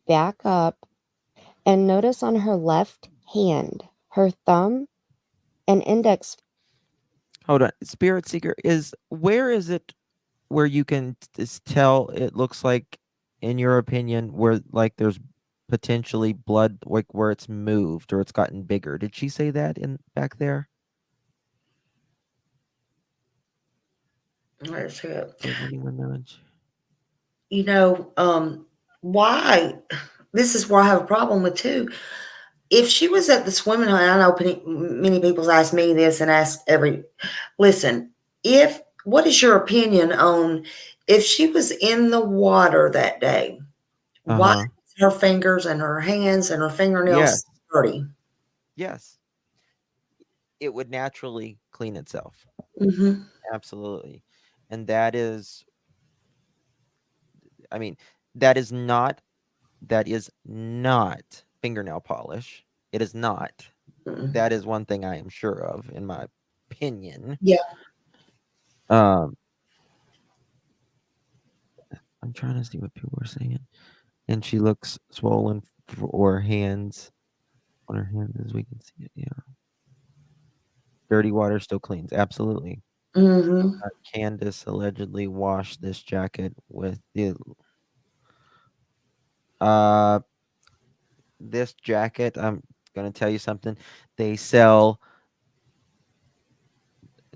back up and notice on her left hand, her thumb and index. Hold on. Spirit Seeker where is it where you can tell it looks like, in your opinion, where like there's potentially blood, like where it's moved or it's gotten bigger? Did she say that in back there? Let's see it. Does anyone know? You know, why? This is where I have a problem with too. If she was at the swimming hole, I know many people's asked me this and asked listen, what is your opinion on if she was in the water that day? Why Uh-huh. is her fingers and her hands and her fingernails Yes. dirty? Yes. It would naturally clean itself. Mm-hmm. Absolutely. And that is, I mean, that is not fingernail polish. It is not. Mm-hmm. That is one thing I am sure of, in my opinion. Yeah. Um, I'm trying to see what people are saying. And she looks swollen or hands on her hands, as we can see it. Yeah. Dirty water still cleans. Absolutely. Mm-hmm. Candace allegedly washed this jacket with this jacket. I'm gonna tell you something. They sell.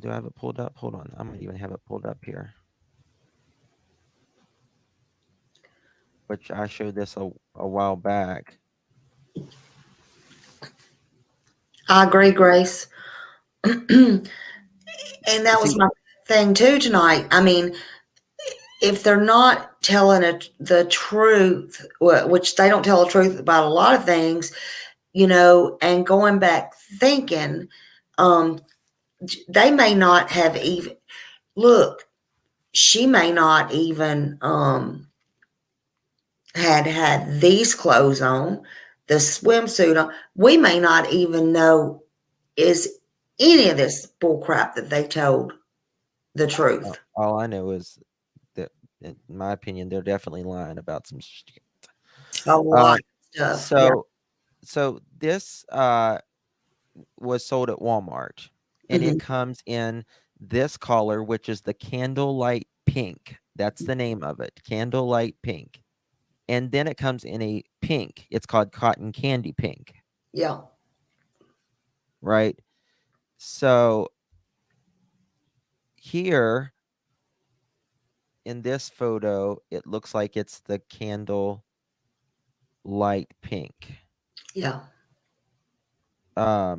Do I have it pulled up? Hold on. I might even have it pulled up here. Which I showed this a while back. I agree, Grace. And that was See, my thing too tonight. I mean, if they're not telling the truth, which they don't tell the truth about a lot of things, and going back thinking, they may not have even look. She may not even had these clothes on, the swimsuit on. We may not even know is any of this bull crap that they told the truth. all I know is that, in my opinion, they're definitely lying about some shit. A lot of stuff. Yeah. So this was sold at Walmart. and it comes in this color, which is the candlelight pink. That's the name of it, candlelight pink. And then it comes in a pink. It's called cotton candy pink. Yeah. Right? So here in this photo, it looks like it's the candle light pink. Yeah. I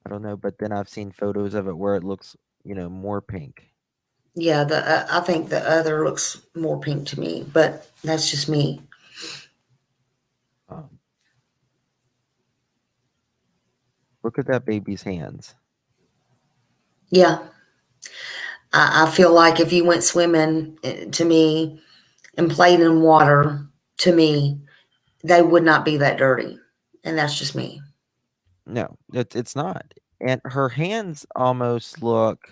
don't know, but then I've seen photos of it where it looks, more pink. Yeah, I think the other looks more pink to me, but that's just me. Look at that baby's hands. Yeah. I feel like if you went swimming, to me, and played in water, to me, they would not be that dirty. And that's just me. No, it's not. And her hands almost look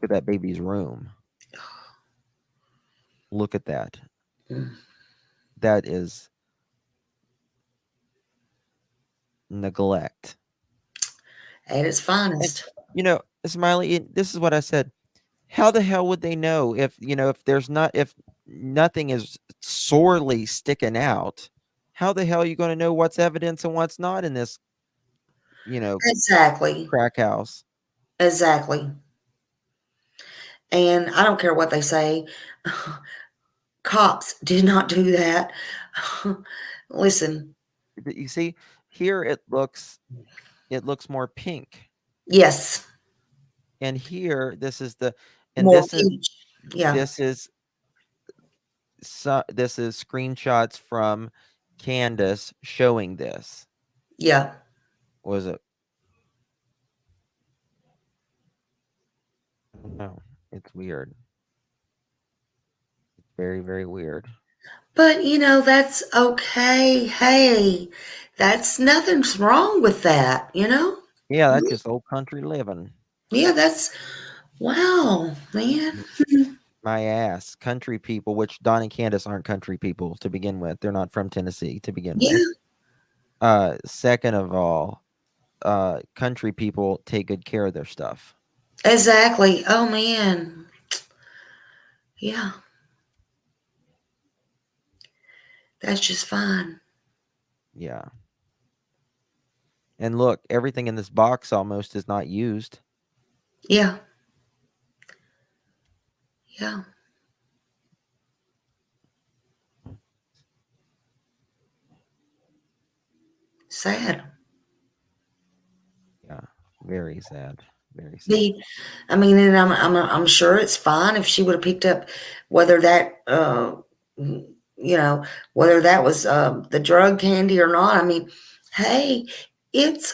at that baby's room. Look at that. Mm. That is neglect. At its finest. And, Smiley, this is what I said. How the hell would they know if if nothing is sorely sticking out? How the hell are you going to know what's evidence and what's not in this, Exactly. crack house? Exactly. And I don't care what they say. Cops did not do that. Listen. You see, here it looks more pink. Yes. And here, this is More peach. Yeah. this is screenshots from Candace showing this. Yeah. Was it? I don't know. It's weird. It's very, very weird. But that's okay. Hey, that's nothing's wrong with that, Yeah, that's just old country living. Yeah, that's wow, man. My ass. Country people, which Don and Candace aren't country people to begin with. They're not from Tennessee to begin Yeah. with. Second of all, country people take good care of their stuff. Exactly. Oh man. Yeah. That's just fine. Yeah. And look, everything in this box almost is not used. Yeah. Yeah. Sad. Yeah. Very sad. Very sad. I mean, and I'm sure it's fine if she would have picked up whether that whether that was the drug candy or not. I mean, hey, it's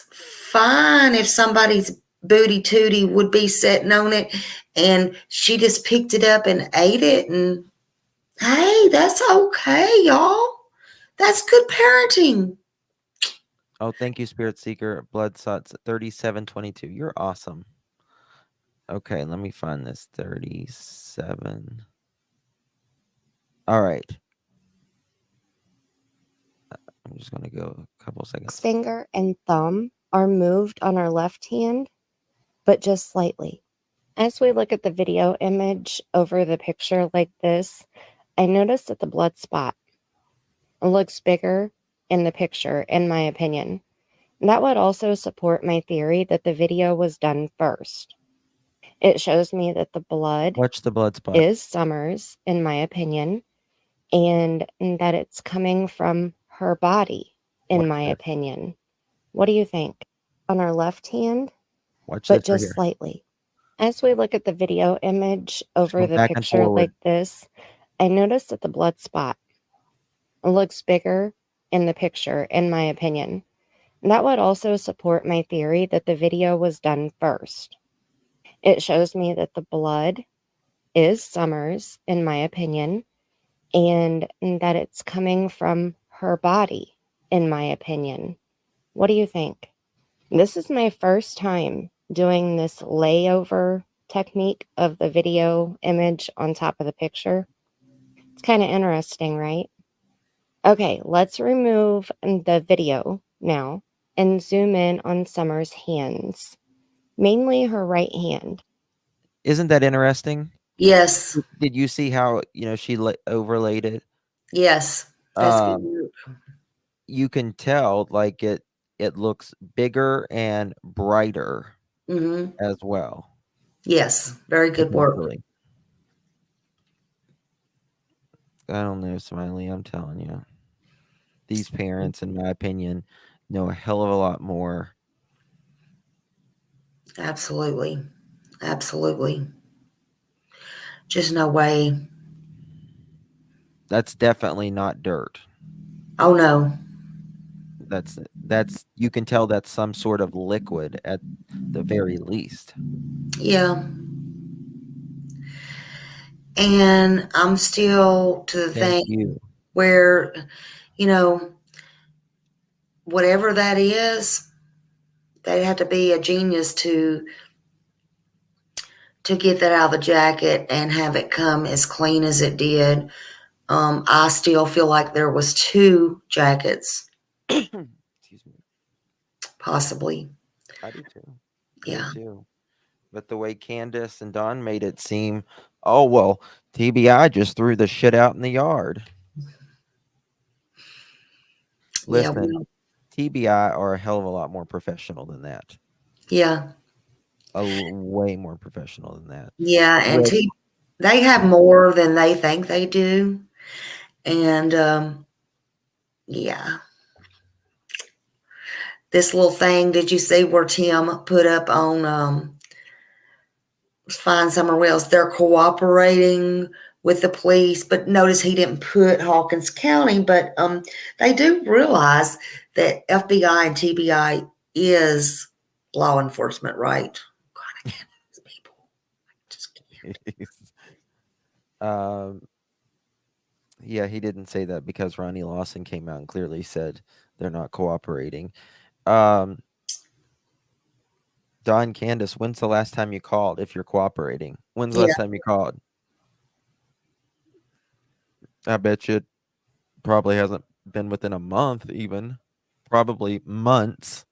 fine if somebody's booty tootie would be sitting on it and she just picked it up and ate it, and hey, that's okay, y'all. That's good parenting. Oh, thank you, Spirit Seeker. Blood Sots 3722. You're awesome. Okay, let me find this 37. All right. I'm just going to go a couple seconds. Finger and thumb are moved on our left hand, but just slightly. As we look at the video image over the picture like this, I noticed that the blood spot looks bigger in the picture, in my opinion. That would also support my theory that the video was done first. It shows me that the blood Watch the blood spot. is Summer's, in my opinion, and that it's coming from her body, in my opinion. What do you think? On our left hand, Watch but this right just here. slightly. As we look at the video image over Go the back and picture forward. like this, I noticed that the blood spot looks bigger in the picture, in my opinion. That would also support my theory that the video was done first. It shows me that the blood is Summer's, in my opinion, and that it's coming from her body, in my opinion. What do you think? This is my first time doing this layover technique of the video image on top of the picture. It's kind of interesting, right? Okay, let's remove the video now and zoom in on Summer's hands, mainly her right hand. Isn't that interesting? Yes. Did you see how, she overlaid it? Yes. That's good Um, work. you can tell like it looks bigger and brighter Mm-hmm. as well. Yes. Very good work. Potentially. I don't know, Smiley, I'm telling you. These parents, in my opinion, know a hell of a lot more. Absolutely. Absolutely. Just no way. That's definitely not dirt. Oh no. That's you can tell that's some sort of liquid at the very least. Yeah. And I'm still to the Thank thing you. where, you know, whatever that is, they have to be a genius to get that out of the jacket and have it come as clean as it did. I still feel like there was 2 jackets, Excuse me. possibly. I do too. I do Yeah. too. But the way Candace and Don made it seem, oh well, TBI just threw the shit out in the yard. Yeah. Listen, TBI are a hell of a lot more professional than that. Yeah. Way more professional than that. Yeah. And Which, they have more than they think they do. And yeah. This little thing, did you see where Tim put up on Find Somewhere Else? They're cooperating with the police, but notice he didn't put Hawkins County, but they do realize that FBI and TBI is law enforcement, right? God, I can't these people. I just can't. um, yeah, he didn't say that because Ronnie Lawson came out and clearly said they're not cooperating. Don, Candace, when's the last time you called if you're cooperating? When's the Yeah, last time you called? I bet you it probably hasn't been within a month even. Probably months.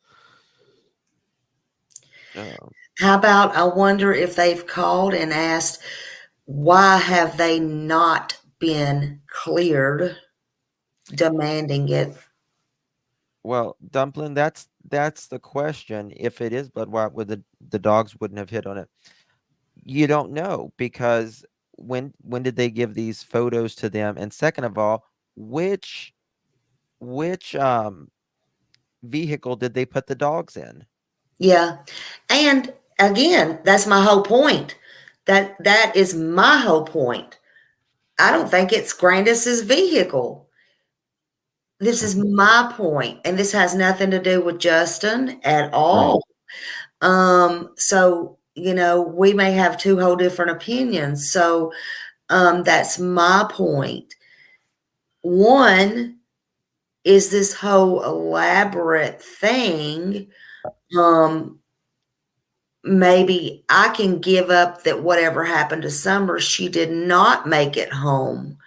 how about I wonder if they've called and asked why have they not been cleared, demanding it. Well, Dumpling, that's the question. If it is blood, why would the dogs wouldn't have hit on it? You don't know because when did they give these photos to them? And second of all, which vehicle did they put the dogs in? Yeah. And again, that's my whole point. That is my whole point. I don't think it's Grandis's vehicle. This is my point, and this has nothing to do with Justin at all. So we may have 2 whole different opinions. So that's my point. One is this whole elaborate thing. Maybe I can give up that whatever happened to Summer, she did not make it home.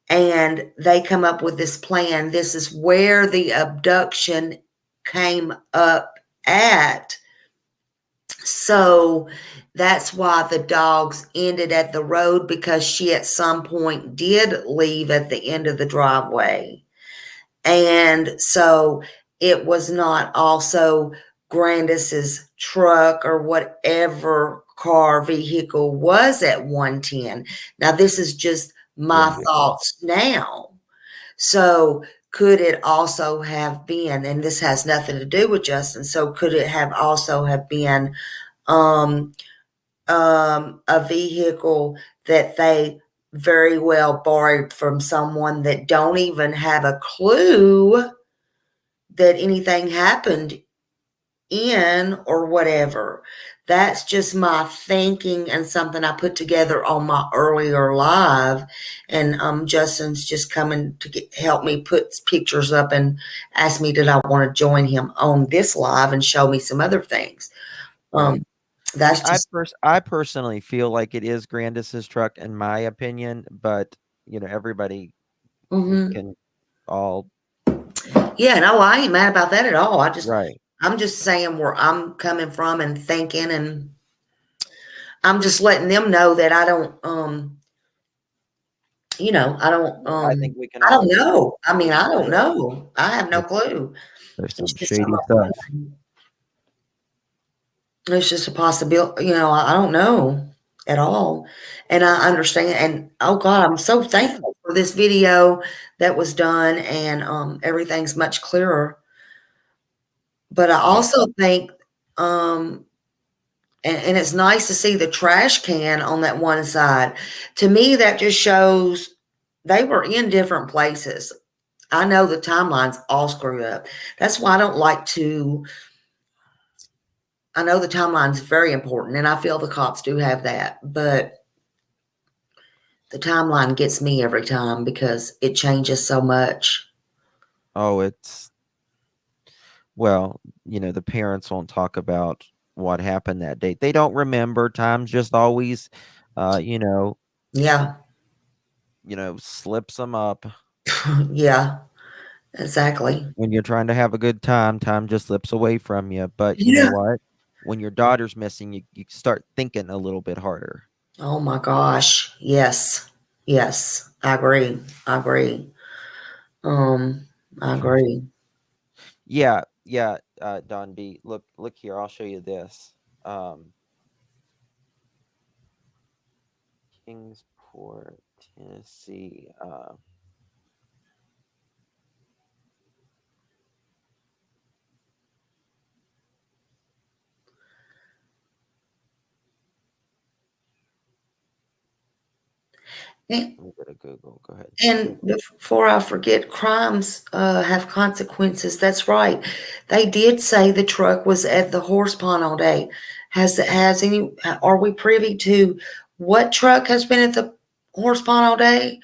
And they come up with this plan. This is where the abduction came up at. So that's why the dogs ended at the road, because she at some point did leave at the end of the driveway. And so it was not also Grandis's truck or whatever car vehicle was at 110. Now, this is just my thoughts now. So could it also have been, and this has nothing to do with Justin, so could it have also have been a vehicle that they very well borrowed from someone that don't even have a clue that anything happened in or whatever? That's just my thinking and something I put together on my earlier live. And Justin's just coming to help me put pictures up and ask me did I want to join him on this live and show me some other things. Right. That's just I personally feel like it is Grandis's truck, in my opinion, but everybody mhm. can all Yeah, no, I ain't mad about that at all. right. I'm just saying where I'm coming from and thinking, and I'm just letting them know that I don't, I think we can I all don't agree. know. I mean, I don't Yeah, know. I have no it's clue. there's It's some just some shady stuff. It's just a possibility, I don't know at all. And I understand. And oh God, I'm so thankful for this video that was done, and everything's much clearer. But I Yeah. also think, and it's nice to see the trash can on that one side. To me, that just shows they were in different places. I know the timeline's all screwed up. That's why I don't like to. I know the timeline's very important, and I feel the cops do have that, but the timeline gets me every time because it changes so much. Oh, well, the parents won't talk about what happened that day. They don't remember. Time's just always, uh, you know, Yeah. slips them up. Yeah, exactly. When you're trying to have a good time just slips away from you. But you know Yeah. what? When your daughter's missing, you start thinking a little bit harder. Oh my gosh. Yes. Yes. I agree. I agree. Um, I Trying to, agree. yeah, Don B. Look here. I'll show you this. Um, Kingsport, Tennessee. And, Let me go to Google. Go ahead. and before I forget, crimes have consequences. That's right. They did say the truck was at the horse pond all day. Are we privy to what truck has been at the horse pond all day?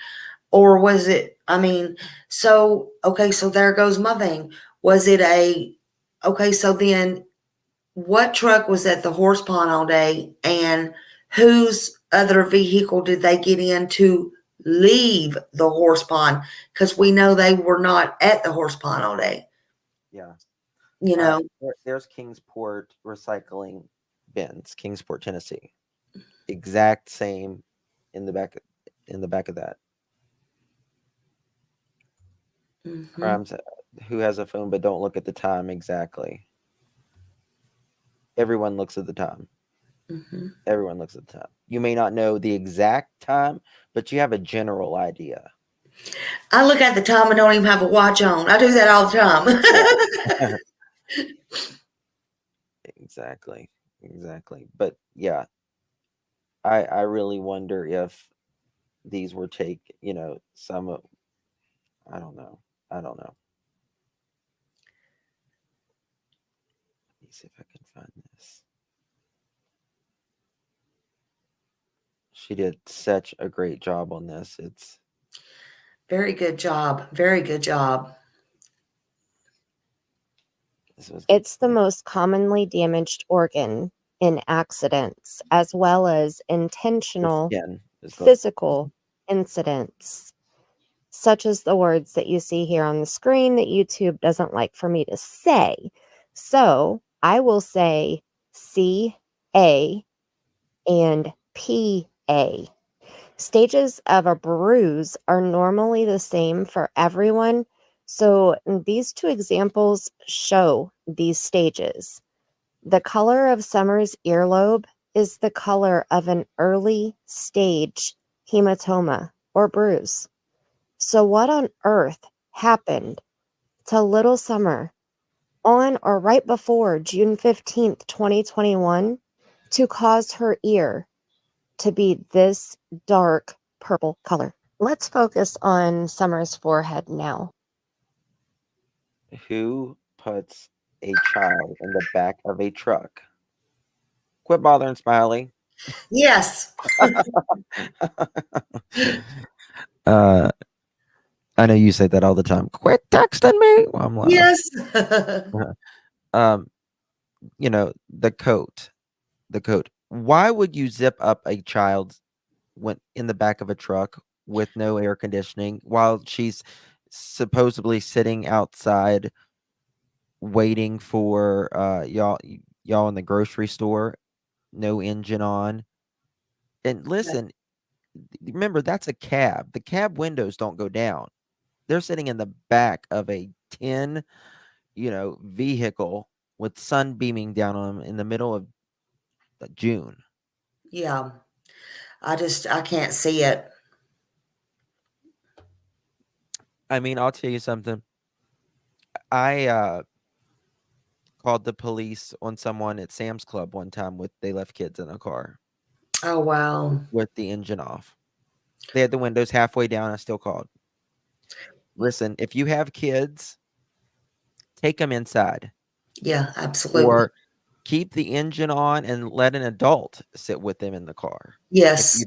Or was it, okay, so there goes my thing. Was it okay, so then what truck was at the horse pond all day, and whose other vehicle did they get in to leave the horse pond? Because we know they were not at the horse pond all day, Yeah. you know? There's Kingsport recycling bins, Kingsport, Tennessee. Exact same in the back of that. Mhm, Crimes. Who has a phone but don't look at the time exactly? Everyone looks at the time. mhm. Everyone looks at the time. You may not know the exact time, but you have a general idea. I look at the time and don't even have a watch on. I do that all the time. Exactly. But yeah, I really wonder if these were some of, I don't know. Let me see if I can find this. She did such a great job on this. Very good job. Very good job. It's the most commonly damaged organ in accidents, as well as the intentional skin is the physical incidents, such as the words that you see here on the screen that YouTube doesn't like for me to say. So I will say CA and PA. Stages of a bruise are normally the same for everyone. So these two examples show these stages. The color of Summer's earlobe is the color of an early stage hematoma or bruise. So, what on earth happened to little Summer on or right before June 15th, 2021, to cause her ear to be this dark purple color? Let's focus on Summer's forehead now. Who puts a child in the back of a truck? Quit bothering, Smiley. Yes. uh, I know you say that all the time. Quit texting me. Well, I'm Yes. um, the coat. the coat. Why would you zip up a child when in the back of a truck with no air conditioning while she's supposedly sitting outside waiting for y'all in the grocery store, no engine on? And listen, remember that's a cab. The cab windows don't go down. They're sitting in the back of a tin, vehicle with sun beaming down on them in the middle of June. Yeah. I can't see it. I mean, I'll tell you something. I called the police on someone at Sam's Club one time they left kids in a car Oh, wow. with the engine off. They had the windows halfway down. I still called. Listen, if you have kids, take them inside Yeah, absolutely. or keep the engine on and let an adult sit with them in the car. Yes.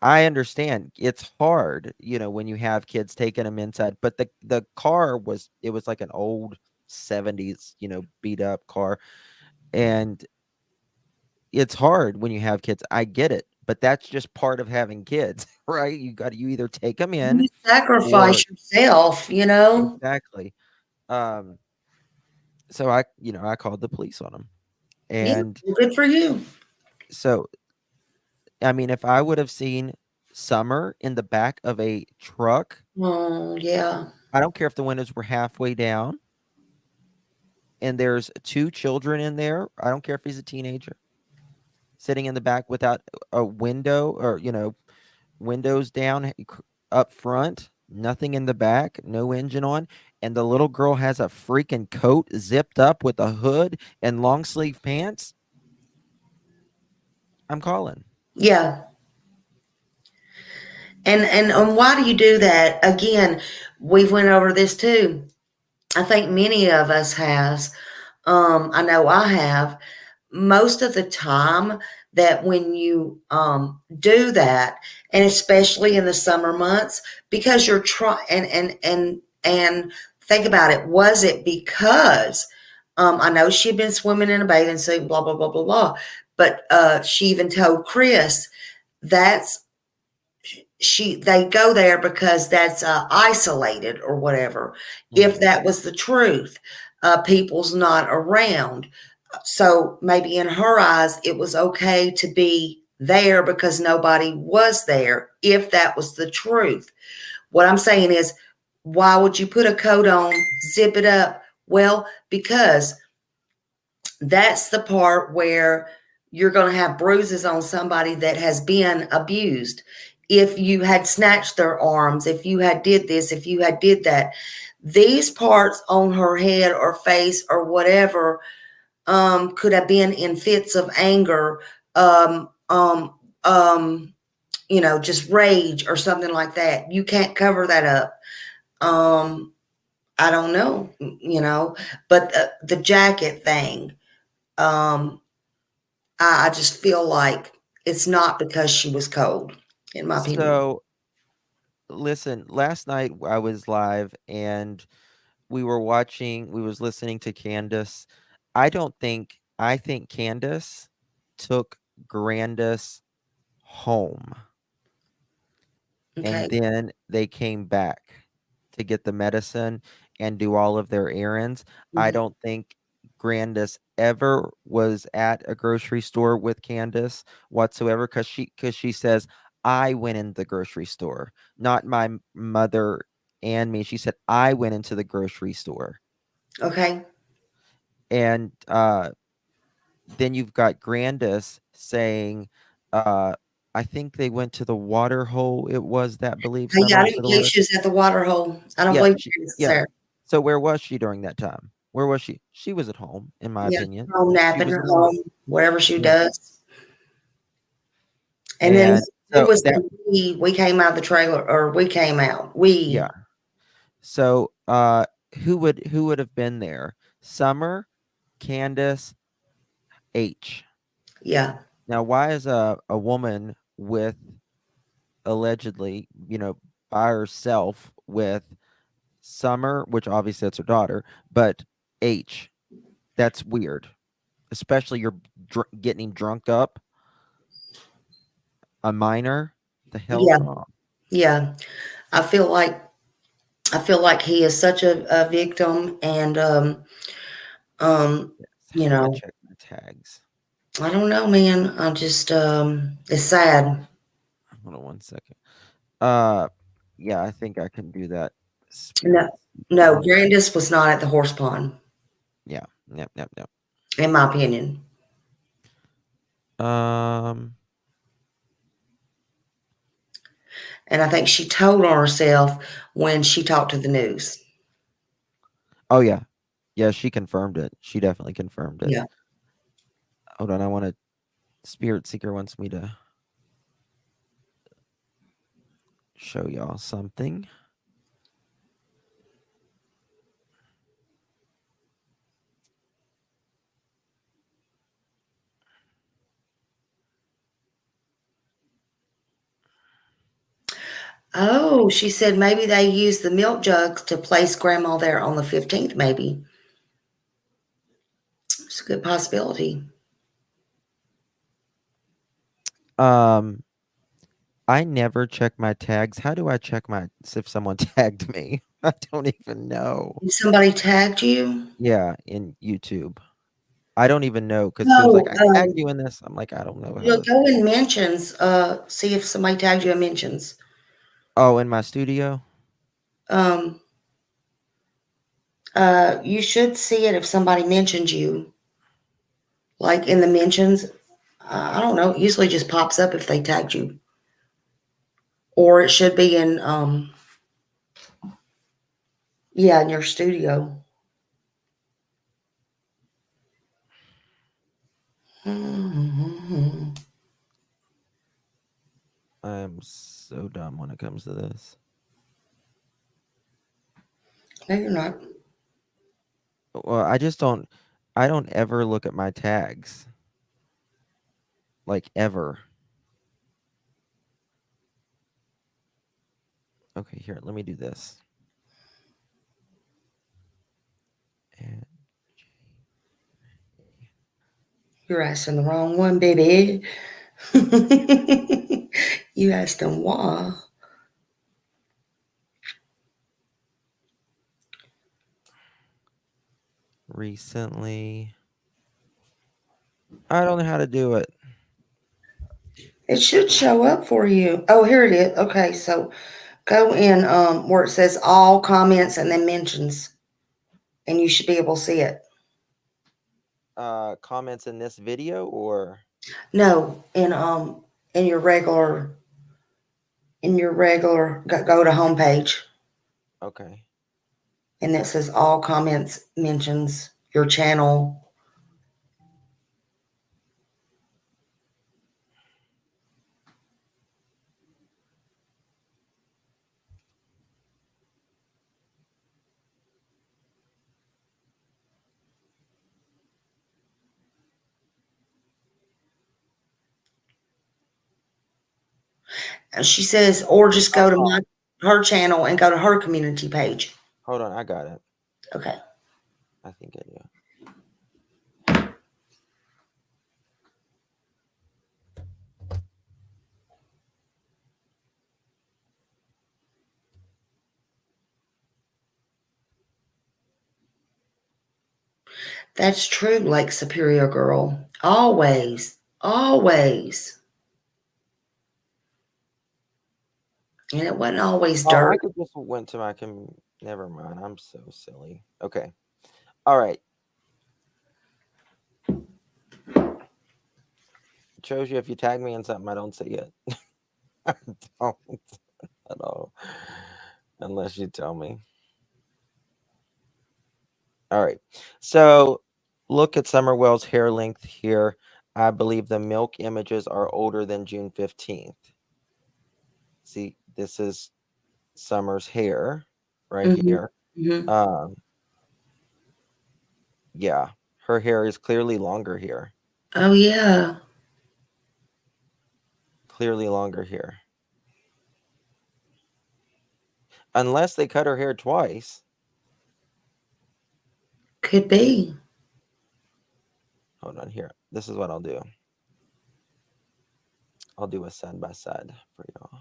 I understand it's hard, when you have kids taking them inside, but the car was like an old 70s, beat up car. And it's hard when you have kids. I get it, but that's just part of having kids, right? You either take them in You sacrifice or yourself, exactly. Um, so I called the police on them. Yeah, And well, good for you. so, I mean, if I would have seen Summer in the back of a truck, Oh, yeah. I don't care if the windows were halfway down and there's two children in there. I don't care if he's a teenager sitting in the back without a window or, windows down up front, nothing in the back, no engine on, and the little girl has a freaking coat zipped up with a hood and long sleeve pants. I'm calling. Yeah. And why do you do that? Again, we've went over this too. I think many of us has. I know I have. Most of the time that when you do that, and especially in the summer months, because you're trying and think about it, was it because I know she'd been swimming in a bathing suit, blah blah blah blah blah, but she even told Chris that's they go there because that's isolated or whatever. If that was the truth, people's not around. So maybe in her eyes, it was okay to be there because nobody was there, if that was the truth. What I'm saying is, why would you put a coat on, zip it up? Well, because that's the part where you're going to have bruises on somebody that has been abused. If you had snatched their arms, if you had did this, if you had did that, these parts on her head or face or whatever could have been in fits of anger, um, um, just rage or something like that. You can't cover that up. I don't know, but the jacket thing, I just feel like it's not because she was cold, in my opinion. So listen, last night I was live and we was listening to Candace. I think Candace took Grandis home and Okay. then they came back to get the medicine and do all of their errands. I Mhm. don't think Grandis ever was at a grocery store with Candace whatsoever because she says I went in the grocery store, not my mother and me. She said I went into the grocery store. Okay. And then you've got Grandis saying, I think they went to the water hole. It was that believe Yeah, Summer I went to don't the believe water. she was at the water hole. I don't Yeah, believe she was yeah. there. So where was she during that time? Where was she? She was at home, in my Yeah, opinion. home She napping was her in the room. home, whatever she Yeah. does. And then And who so was that, the we came out of the trailer, or we came out. yeah. So who would have been there? Summer, Candace, H. Yeah. Now, why is a woman with allegedly, by herself with Summer, which obviously that's her daughter, but H? That's weird. especially you're getting him drunk up. A minor, the hell's Yeah, wrong? yeah. I feel like he is such a victim, and um, How you do I know, check my tags? I don't know, man. I just it's sad. Hold on 1 second. Yeah, I think I can do that. No, Spirit no, seeker. Grandis was not at the horse pond, Yeah. Yep. in my opinion. Um. And I think she told on herself when she talked to the news. Oh yeah. Yeah, she confirmed it. She definitely confirmed it. Yeah. Hold on, I want to. Spirit seeker wants me to show y'all something. Oh, she said maybe they used the milk jugs to place grandma there on the 15th, maybe. It's a good possibility. Um, I never check my tags. How do I check if someone tagged me? I don't even know. Somebody tagged you? Yeah, in YouTube. I don't even know because it was like, No, I tagged you in this. I'm like, I don't know how you'll to. go in mentions, see if somebody tagged you in mentions. Oh, in my studio? Um, you should see it if somebody mentioned you, like in the mentions. I don't know. It usually just pops up if they tagged you, or it should be in, yeah, in your studio. No, I'm so dumb when it comes to this. you're not. Well, I don't ever look at my tags. Like, ever. Okay, here, let me do this. And You're asking the wrong one, baby. You asked them why. recently, I don't know how to do it. It should show up for you. Oh, here it is. Okay, so go in where it says all comments and then mentions, and you should be able to see it. Comments in this video or No, in your regular go to homepage, okay. and it says all comments mentions your channel. And she says, or just go to her channel and go to her community page. Hold on, I got it. Okay. I think I do. That's true, Lake Superior girl. Always. Always. And it wasn't always Oh, I dirt. could just went to my never mind. I'm so silly. Okay. All right. It shows you if you tag me in something, I don't see it. I don't at all. Unless you tell me. All right. So look at Summerwell's hair length here. I believe the milk images are older than June 15th. See, this is Summer's hair right here. Mm-hmm. Yeah, her hair is clearly longer here. Oh, yeah. Clearly longer here. Unless they cut her hair twice. Could be. Hold Hold on here. This is what I'll do. I'll do a side by side for y'all.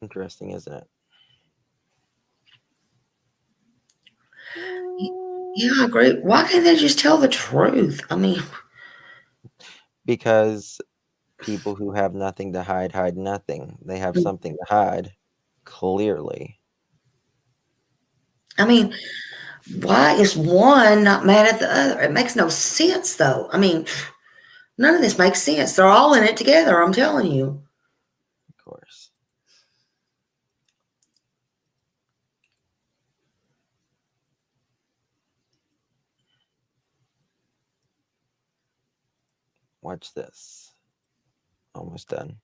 Interesting, isn't it? Yeah, I agree. Why can't they just tell the truth? I mean, Because people who have nothing to hide nothing. They have something to hide, clearly. I mean, why is one not mad at the other? It makes no sense, though. I mean, none of this makes sense. They're all in it together, I'm telling you. Of course. Watch this. Almost done.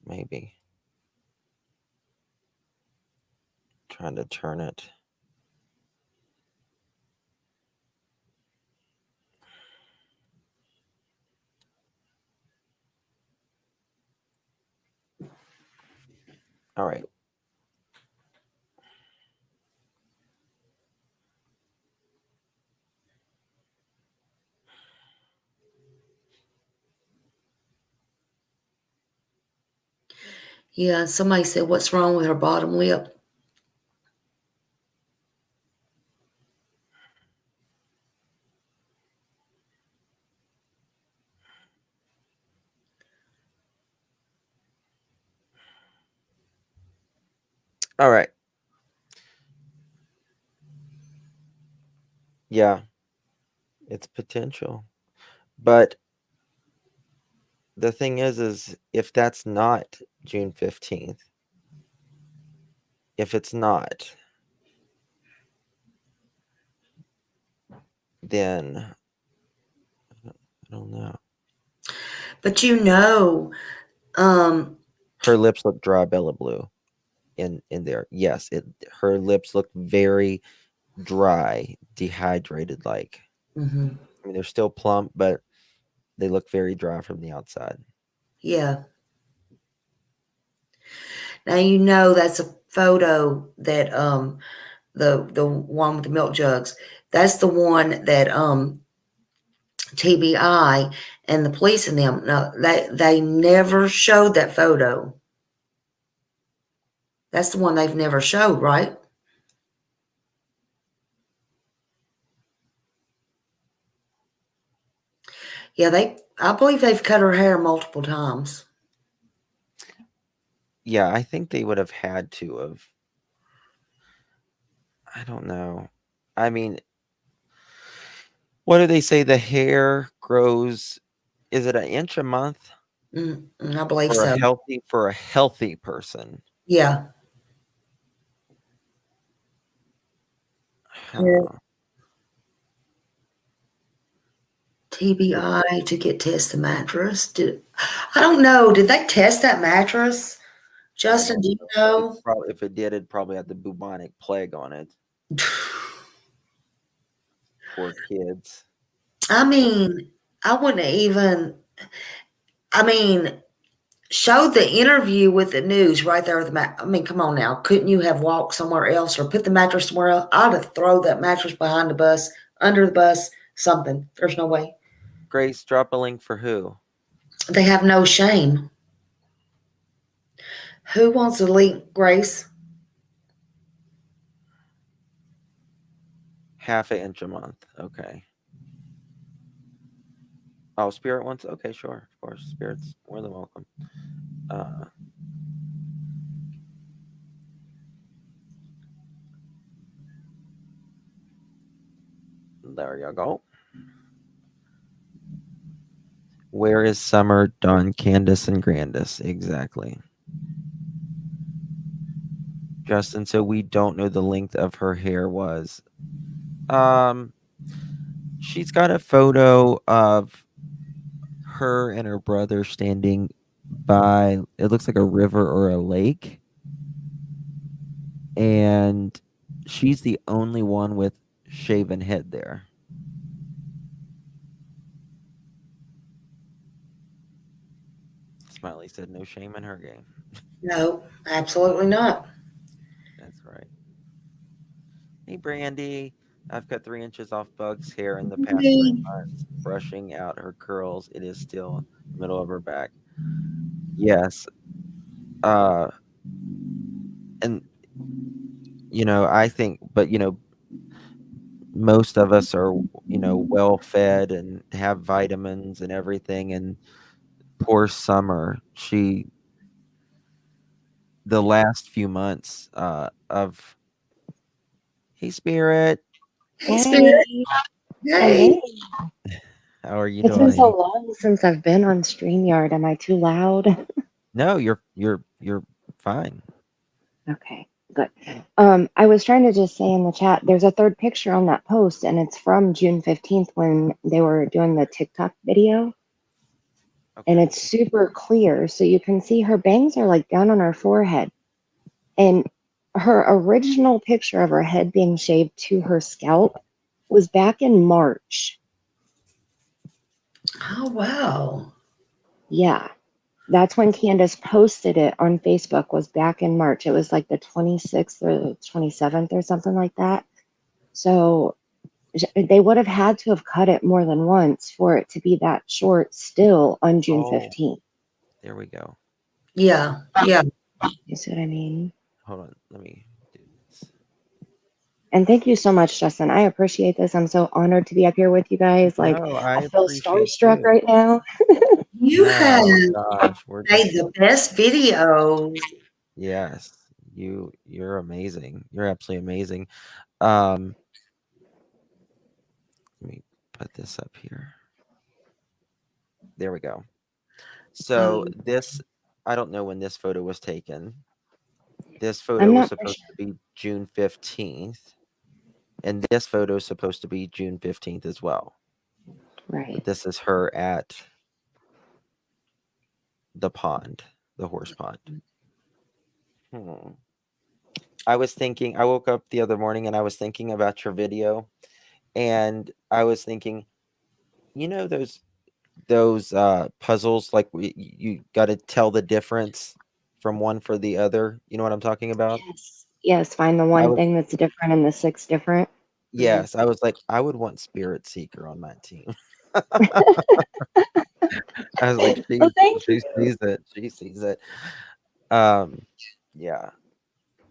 Maybe. Trying to turn it. All right. Yeah, somebody said, what's wrong with her bottom lip? All right. Yeah. It's potential. But the thing is if that's not June 15th, if it's not, then I don't know. But you know, Her lips look dry, Bella Blue, in there. Yes, her lips look very dry, dehydrated. Like, mhm, I mean, they're still plump, but they look very dry from the outside. yeah. Now you know that's a photo that the one with the milk jugs. That's the one that TBI and the police and them. No, they never showed that photo. That's the one they've never showed, right? Yeah, I believe they've cut her hair multiple times. Yeah, I think they would have had to have. I don't know. I mean, what do they say? The hair grows, is it an inch a month I believe for so. a healthy person? Yeah. Huh. TBI to get test the mattress. I don't know. Did they test that mattress? Justin, do you know? If it did, it'd probably have the bubonic plague on it. Poor kids. I mean, I wouldn't even. I mean, showed the interview with the news right there with the mat. I mean, come on now. Couldn't you have walked somewhere else or put the mattress somewhere else? I'd have thrown that mattress behind the bus, under the bus, something. There's no way. Grace, drop a link for who? They have no shame. Who wants a link, Grace? Half an inch a month. Okay. Oh, Spirit wants. Okay, sure. Of course. Spirit's more than welcome. There you go. Where is Summer, Dawn, Candace, and Grandis? Exactly. Justin, so we don't know the length of her hair was. She's got a photo of her and her brother standing by, it looks like a river or a lake. and she's the only one with shaven head there. Smiley said no shame in her game. No, absolutely not. That's right. Hey, Brandy. I've cut 3 inches off Bug's hair in the past 3 months, brushing out her curls. It is still the middle of her back. Yes. And I think, but most of us are, well fed and have vitamins and everything. And poor Summer, the last few months of, hey, Spirit, Hey, Spirit. Hey, Hey. hello. how are you It's been so doing? long since I've been on StreamYard. Am I too loud? No, you're fine. Okay, good. I was trying to just say in the chat, there's a third picture on that post, and it's from June 15th when they were doing the TikTok video, and Okay. it's super clear. So you can see her bangs are like down on her forehead. And her original picture of her head being shaved to her scalp was back in March. Oh, wow. Yeah. That's when Candace posted it on Facebook, was back in March. It was like the 26th or the 27th or something like that. So they would have had to have cut it more than once for it to be that short still on June Oh, 15th. there we go. Yeah. Yeah. You see what I mean? Hold on. Let me do this. And thank you so much, Justin. I appreciate this. I'm so honored to be up here with you guys. Like, No, I I feel appreciate starstruck you. right now. You have No, gosh, we're made just the best videos. yes. You're amazing. You're absolutely amazing. Um, let me put this up here. There we go. So this, I don't know when this photo was taken. This photo I'm was not for supposed sure. to be June 15th, and this photo is supposed to be June 15th as well. Right. But this is her at the pond, the horse pond. I was thinking, I woke up the other morning and I was thinking about your video, and I was thinking, those puzzles, like you got to tell the difference from one for the other. You know what I'm talking about? Yes. Yes. Find the I one was thing that's different and the six different. Mhm. Yes, I was like, I would want Spirit Seeker on my team. I was like, Oh, thank she you. sees it. She sees it. Um, yeah.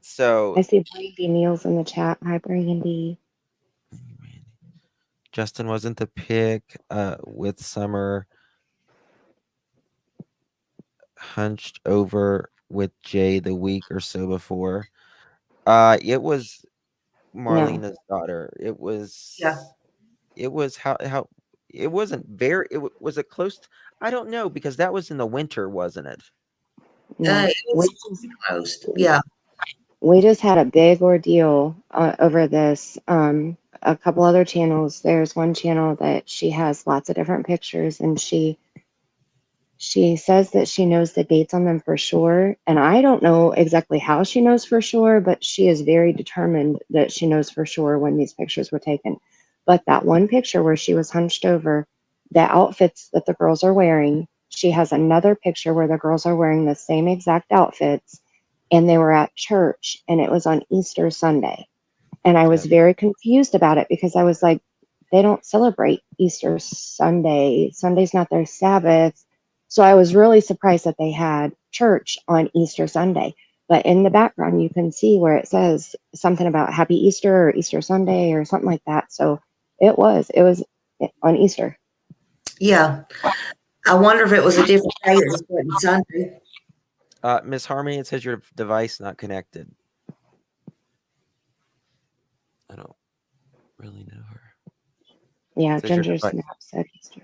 So I see Brandy Neal's in the chat. Hi, Brandy. Justin wasn't the pick. With Summer hunched over with Jay the week or so before. It was No. Marlena's daughter. Yeah. It was how it wasn't very. Was it close? I don't know, because that was in the winter, wasn't it? No. It was closed. Yeah. We just had a big ordeal over this. A couple other channels. There's one channel that she has lots of different pictures, and she says that she knows the dates on them for sure. And I don't know exactly how she knows for sure, but she is very determined that she knows for sure when these pictures were taken. But that one picture where she was hunched over, the outfits that the girls are wearing, she has another picture where the girls are wearing the same exact outfits, and they were at church, and it was on Easter Sunday. And I was Yep. very confused about it because I was like, they don't celebrate Easter Sunday. Sunday's not their Sabbath. So I was really surprised that they had church on Easter Sunday. But in the background, you can see where it says something about Happy Easter or Easter Sunday or something like that. So it was on Easter. Yeah. I wonder if it was a different day that just wasn't Sunday. Miss Harmony, it says your device not connected. I don't really know her. Yeah, It says your Ginger device. Snap said Easter.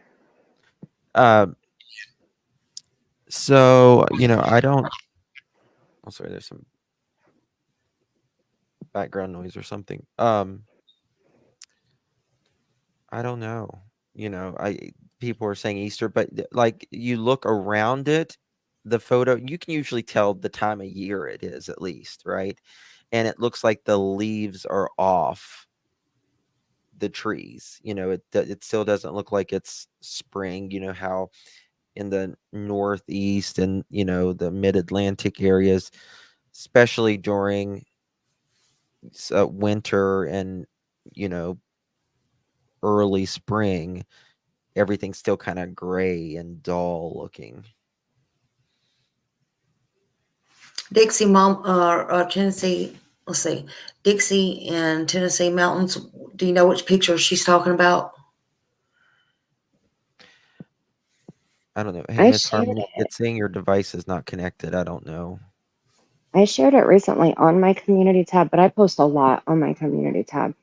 So I don't. Oh, sorry. There's some background noise or something. I don't know. People are saying Easter, but like you look around it, the photo, you can usually tell the time of year it is, at least, right? and it looks like the leaves are off the trees. It still doesn't look like it's spring. You know how in the Northeast and the Mid-Atlantic areas, especially during winter and you know early spring, everything's still kind of gray and dull looking. Dixie Tennessee. Let's see, Dixie and Tennessee mountains. Do you know which picture she's talking about? I don't know. Hey, I Miss shared Harmony, it. it's saying your device is not connected. I don't know. I shared it recently on my community tab, but I post a lot on my community tab.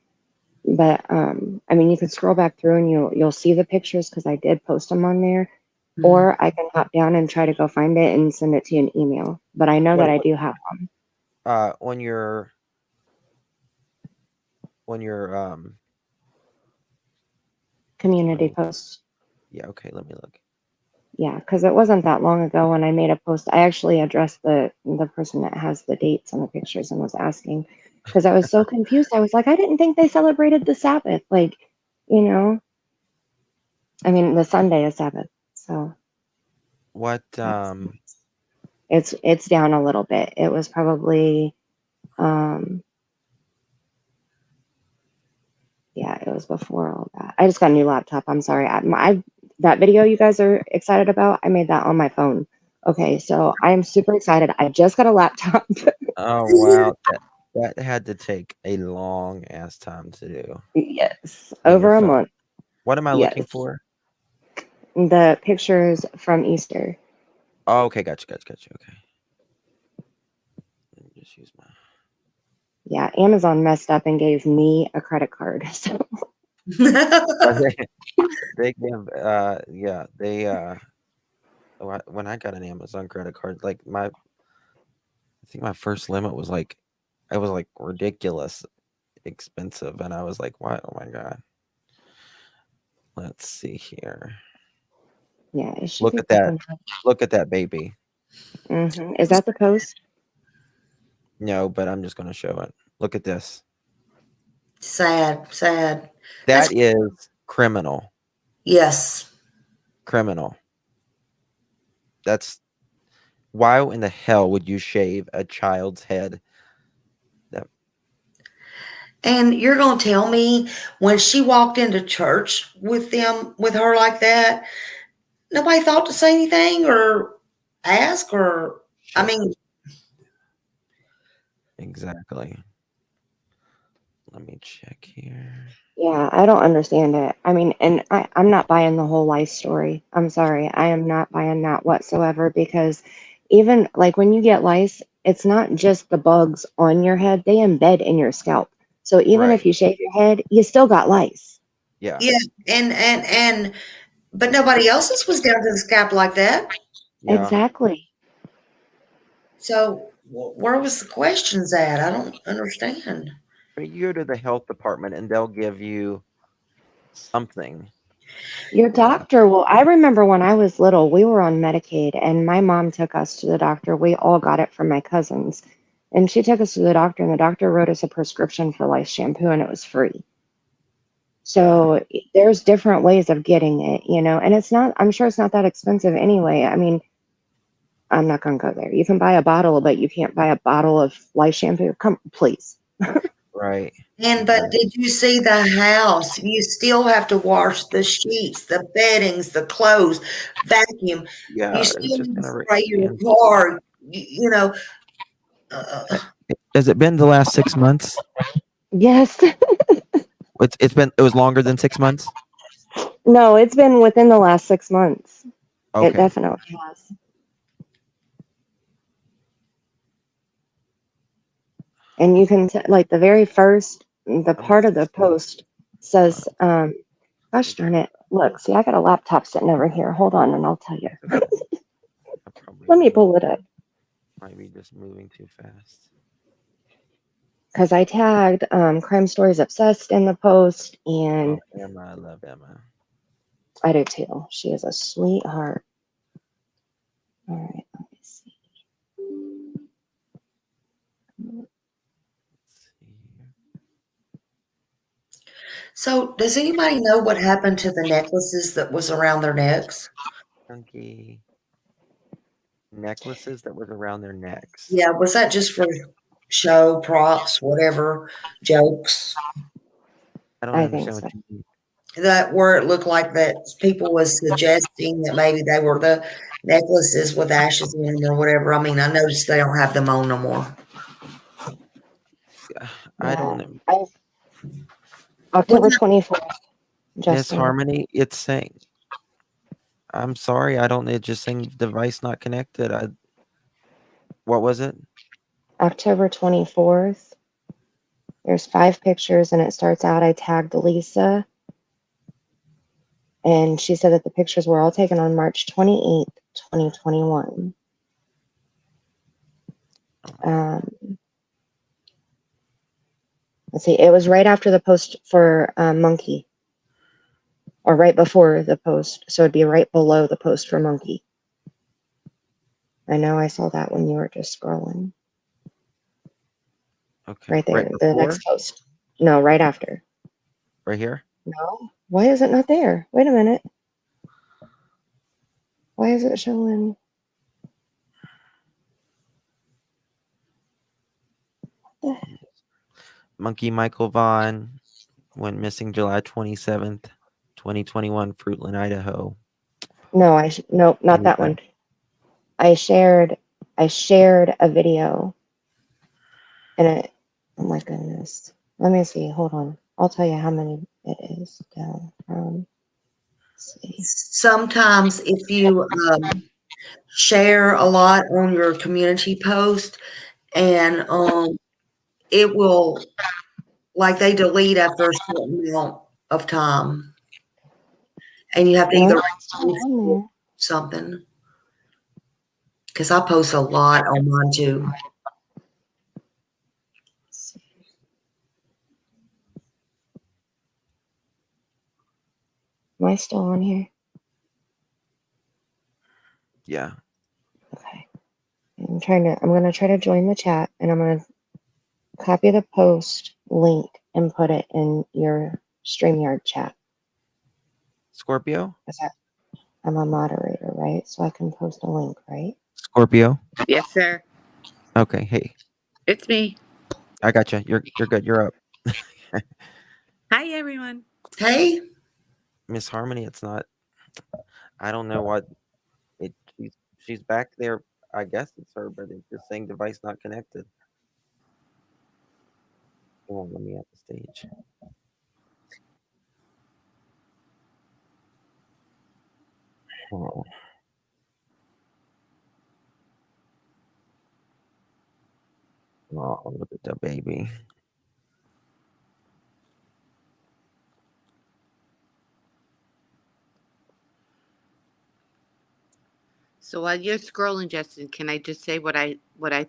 But I mean, you can scroll back through and you'll see the pictures because I did post them on there. Mhm. Or I can hop down and try to go find it and send it to you in email. But I know that I do have one. On your Community me- post. yeah, okay, let me look. Yeah, because it wasn't that long ago when I made a post. I actually addressed the person that has the dates on the pictures and was asking because I was so confused. I was like, I didn't think they celebrated the Sabbath. Like, you know, I mean, the Sunday is Sabbath. So What it's down a little bit. It was probably yeah, it was before all that. I just got a new laptop. I'm sorry. That video you guys are excited about, I made that on my phone. Okay, so I'm super excited. I just got a laptop. oh wow, that had to take a long ass time to do Yes, on your over a phone. month. What am I looking Yes, for? the pictures from Easter. Oh, okay, gotcha. Okay. Let me just use my Yeah, Amazon messed up and gave me a credit card. So they give yeah, they when I got an Amazon credit card, like I think my first limit was like it was like ridiculous expensive, and I was like, what? Oh my god. Let's see here. yeah, it should Look be at that. popping up. Look at that baby. Is that the post? No, but I'm just going to show it. Look at this. Sad. That That's is criminal. yes. Criminal. That's why in the hell would you shave a child's head? That And you're gonna tell me when she walked into church with her like that, nobody thought to say anything or ask or I shit. mean, Exactly. Let me check here. Yeah, I don't understand it. I mean, and I'm not buying the whole lice story. I'm sorry. I am not buying that whatsoever because even like when you get lice, it's not just the bugs on your head, they embed in your scalp. So even if Right. you shave your head, you still got lice. Yeah. yeah, and but nobody else's was down to the scalp like that. Yeah. Exactly. So where was the questions at? I don't understand. But you go to the health department and they'll give you something. Your doctor will. I remember when I was little, we were on Medicaid, and my mom took us to the doctor. We all got it from my cousins. And she took us to the doctor, and the doctor wrote us a prescription for lice shampoo, and it was free. So there's different ways of getting it, and it's not, I'm sure it's not that expensive anyway. I mean, I'm not going to go there. You can buy a bottle, but you can't buy a bottle of lice shampoo. Come, please. Right. And but did you see the house? You still have to wash the sheets, the beddings, the clothes, vacuum. You Yeah. It's still just need to gonna spray your and car. You know, uh, has it been the last 6 months? Yes. It was longer than 6 months. No, it's been within the last 6 months. It Okay. definitely has. And you can like the very first the I'm part of the post says gosh darn it, look, see, I got a laptop sitting over here, hold on and I'll tell you. I probably Let me pull it up might be just moving too fast. because I tagged Crime Stories Obsessed in the post, and Oh, Emma, I love Emma. I do too. She is a sweetheart. All right, let me see. So, does anybody know what happened to the necklaces that was around their necks? Chunky necklaces that was around their necks. Yeah, was that just for show, props, whatever, jokes? I don't I think understand so. what you mean. That where it looked like that people was suggesting that maybe they were the necklaces with ashes in them or whatever. I mean, I noticed they don't have them on no more. I don't Yeah. know. October What's 24th, Miss Justin. Harmony, it's saying, I'm sorry, I don't, it's just saying device not connected. What was it? October 24th. There's 5 pictures, and it starts out, I tagged Lisa, and she said that the pictures were all taken on March 28th, 2021. Let's see, it was right after the post for Monkey, or right before the post, so it'd be right below the post for Monkey. I know I saw that when you were just scrolling. Okay. Right there, Right the before? next post. No, right after. Right here? No? Why is it not there? Wait a minute. Why is it showing? What the Monkey Michael Vaughn went missing July 27th, 2021, Fruitland, Idaho. No, nope, not that one. I shared a video, and oh my goodness. Let me see. Hold on. I'll tell you how many it is down from. Let's see. Sometimes if you share a lot on your community post, and it will, like, they delete after a certain amount of time, and you have to No, either it's still on there. something. Because I post a lot on mine too. Let's see. Am I still on here? Yeah. Okay. I'm gonna try to join the chat, and I'm gonna copy the post link and put it in your StreamYard chat. Scorpio? I'm a moderator, right? So I can post a link, right? Scorpio? Yes, sir. Okay. Hey, It's me. I got you. You're good. You're up. Hi, everyone. Hey, Miss Harmony, it's not. I don't know what it. She's back there. I guess it's her, but it's just saying device not connected. It won't let me at the stage. Oh. Oh, look at that baby. So while you're scrolling, Justin, can I just say what I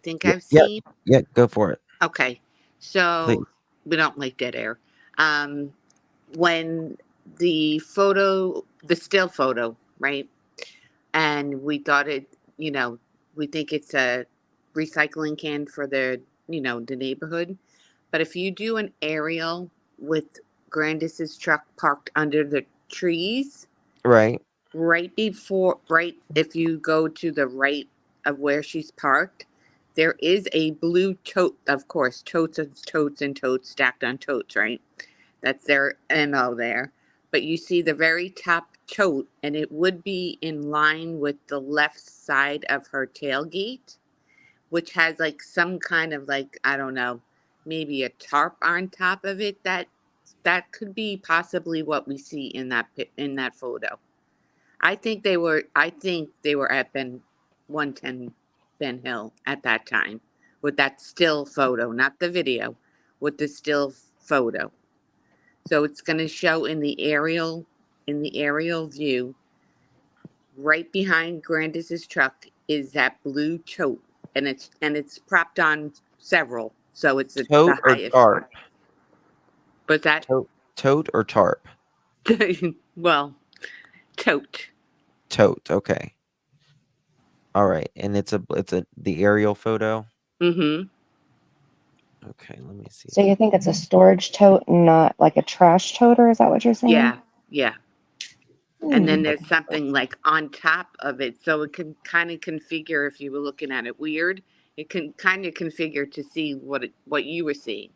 think Yeah, I've seen? yeah, go for it. Okay. So Please. we don't like dead air. When the still photo, right? And we thought we think it's a recycling can for the neighborhood. But if you do an aerial with Grandis's truck parked under the trees, Right. right if you go to the right of where she's parked, there is a blue tote. Of course, totes and totes and totes stacked on totes, right? That's their MO there. But you see the very top tote, and it would be in line with the left side of her tailgate, which has like some kind of, like, I don't know, maybe a tarp on top of it. That could be possibly what we see in that photo. I think they were at 110 Ben Hill at that time with that still photo, not the video, with the still photo. So it's going to show in the aerial view, right behind Grandis's truck is that blue tote, and it's propped on several. So it's Tote the or highest. tarp? But that Tote or tarp? well, tote. Tote. Okay. All right. And it's the aerial photo. Mm-hmm. Okay, let me see. So you think it's a storage tote, not like a trash tote, or is that what you're saying? Yeah, yeah. And then Hmm. there's something like on top of it, so it can kind of configure. If you were looking at it weird, it can kind of configure to see what you were seeing.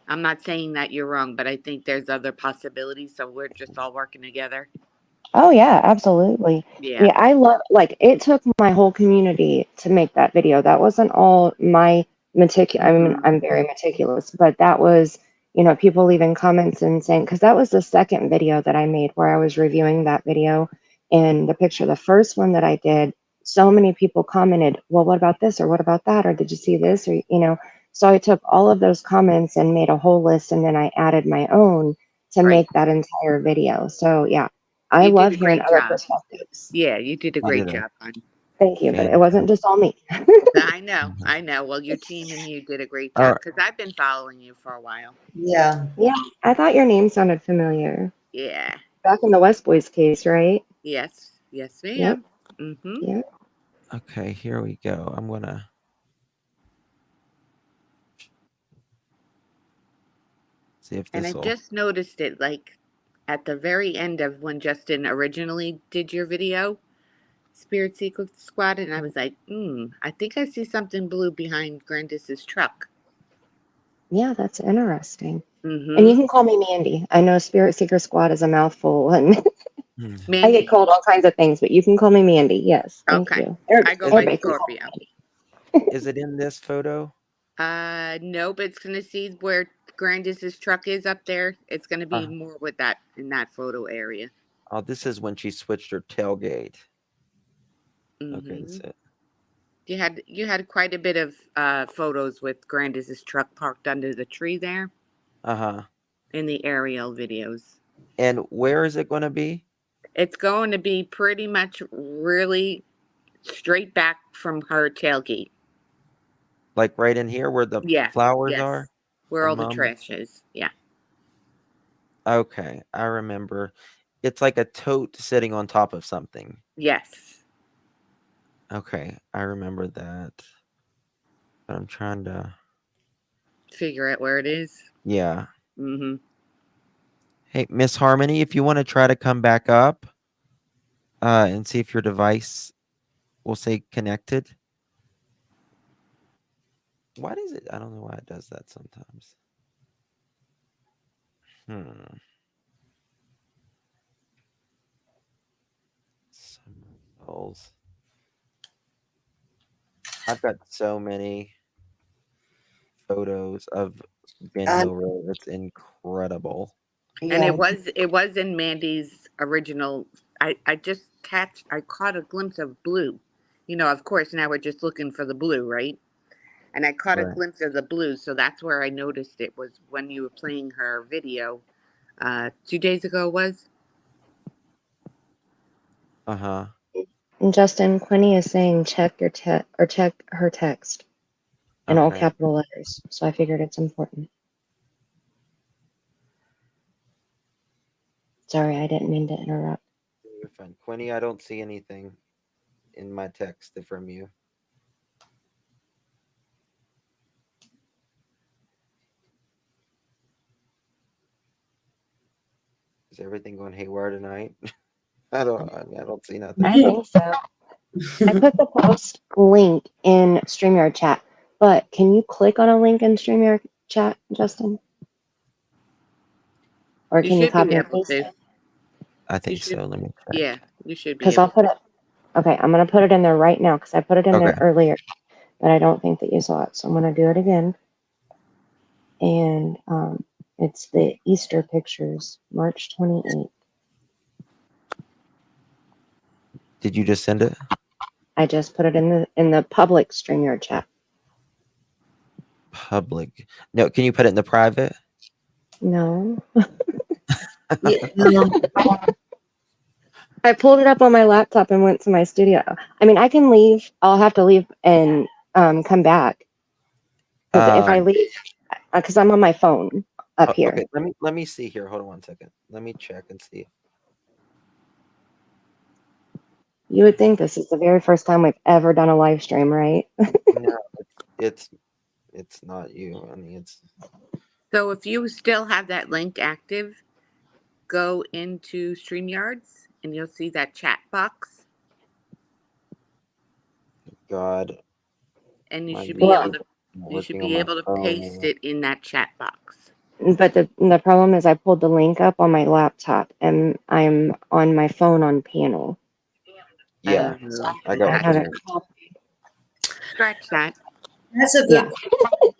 I'm not saying that you're wrong, but I think there's other possibilities. So we're just all working together. Oh yeah, absolutely. Yeah. Yeah, I love like it took my whole community to make that video. That wasn't all my meticulous. I mean, Mhm. I'm very meticulous, but that was, people leaving comments and saying, because that was the second video that I made where I was reviewing that video and the picture. The first one that I did, so many people commented, well, what about this or what about that? Or did you see this? Or, so I took all of those comments and made a whole list and then I added my own to Right. make that entire video. So yeah. I You did love a hearing great other job. perspectives. Yeah, you did a You great did a job on. Thank you, but fan. it wasn't just all me. I know, Mhm. I know. Well, your team and you did a great All job right. because I've been following you for a while. Yeah. Yeah, I thought your name sounded familiar. Yeah. Back in the West Boys case, right? Yes. Yes, Yep. ma'am. Mm-hmm. Yeah. Okay, here we go. I'm gonna see if And I this will. just noticed it like at the very end of when Justin originally did your video, Spirit Secret Squad, and I was like, I think I see something blue behind Grandis's truck. Yeah, that's interesting. And you Mm-hmm. can call me Mandy. I know Spirit Seeker Squad is a mouthful and Hmm. I get Mandy? called all kinds of things, but you can call me Mandy. Yes, thank Okay. you. I go by Is Everybody can call me Scorpio. Mandy. is it in this photo? No, but it's gonna see where Grandis's truck is up there. It's gonna be Uh, more with that in that photo area. oh, this is when she switched her tailgate. Okay, Mm-hmm. that's it. You had quite a bit of photos with Grandis's truck parked under the tree there Uh-huh. in the aerial videos. And where is it going to be? It's going to be pretty much really straight back from her tailgate. Like right in here where the Yeah. flowers are? Yes. Where Her all the mom. trash is. Yeah. Okay, I remember. It's like a tote sitting on top of something. Yes. Okay, I remember that. But I'm trying to. Figure out where it is. Yeah. Mm-hmm. Hey, Miss Harmony, if you want to try to come back up and see if your device will say connected. Why does it? I don't know why it does that sometimes. Hmm. Symbols. I've got so many photos of Ben Uh, Hill Road. It's incredible. And yeah. it was in Mandy's original. I just catch I caught a glimpse of blue. Of course now we're just looking for the blue, right? And I caught a Right. glimpse of the blue, so that's where I noticed it was when you were playing her video 2 days ago was. Uh-huh. And Justin, Quinny is saying check your or check her text in all Okay. capital letters. So I figured it's important. Sorry, I didn't mean to interrupt. You're fine. Quinny, I don't see anything in my text from you. Is everything going haywire tonight? I don't see nothing. I think so. I put the post link in StreamYard chat, but can you click on a link in StreamYard chat, Justin? Or You can you should be copy and able paste to. it? I You think should. so. Let me Yeah, check. you should be Because I'll able put to. it. Okay, I'm going to put it in there right now because I put it in Okay. there earlier, but I don't think that you saw it. So I'm going to do it again. And it's the Easter pictures, March 28th. Did you just send it? I just put it in the public StreamYard chat. Public. No, can you put it in the private? No. Yeah. No. I pulled it up on my laptop and went to my studio. I mean, I can leave. I'll have to leave and come back. Because if I Um, leave, because I'm on my phone up here. okay. Let me see here. Hold on 1 second. Let me check and see. You would think this is the very first time we've ever done a live stream, right? No, it's it's not you. I mean, it's So if you still have that link active, go into StreamYards and you'll see that chat box, God. and you My should be able Well, to working on my paste phone. it in that chat box. but the problem is I pulled the link up on my laptop and I'm on my phone on panel. Yeah, I got I what That you have it mean. copied. scratch that. That's a Yeah. good question.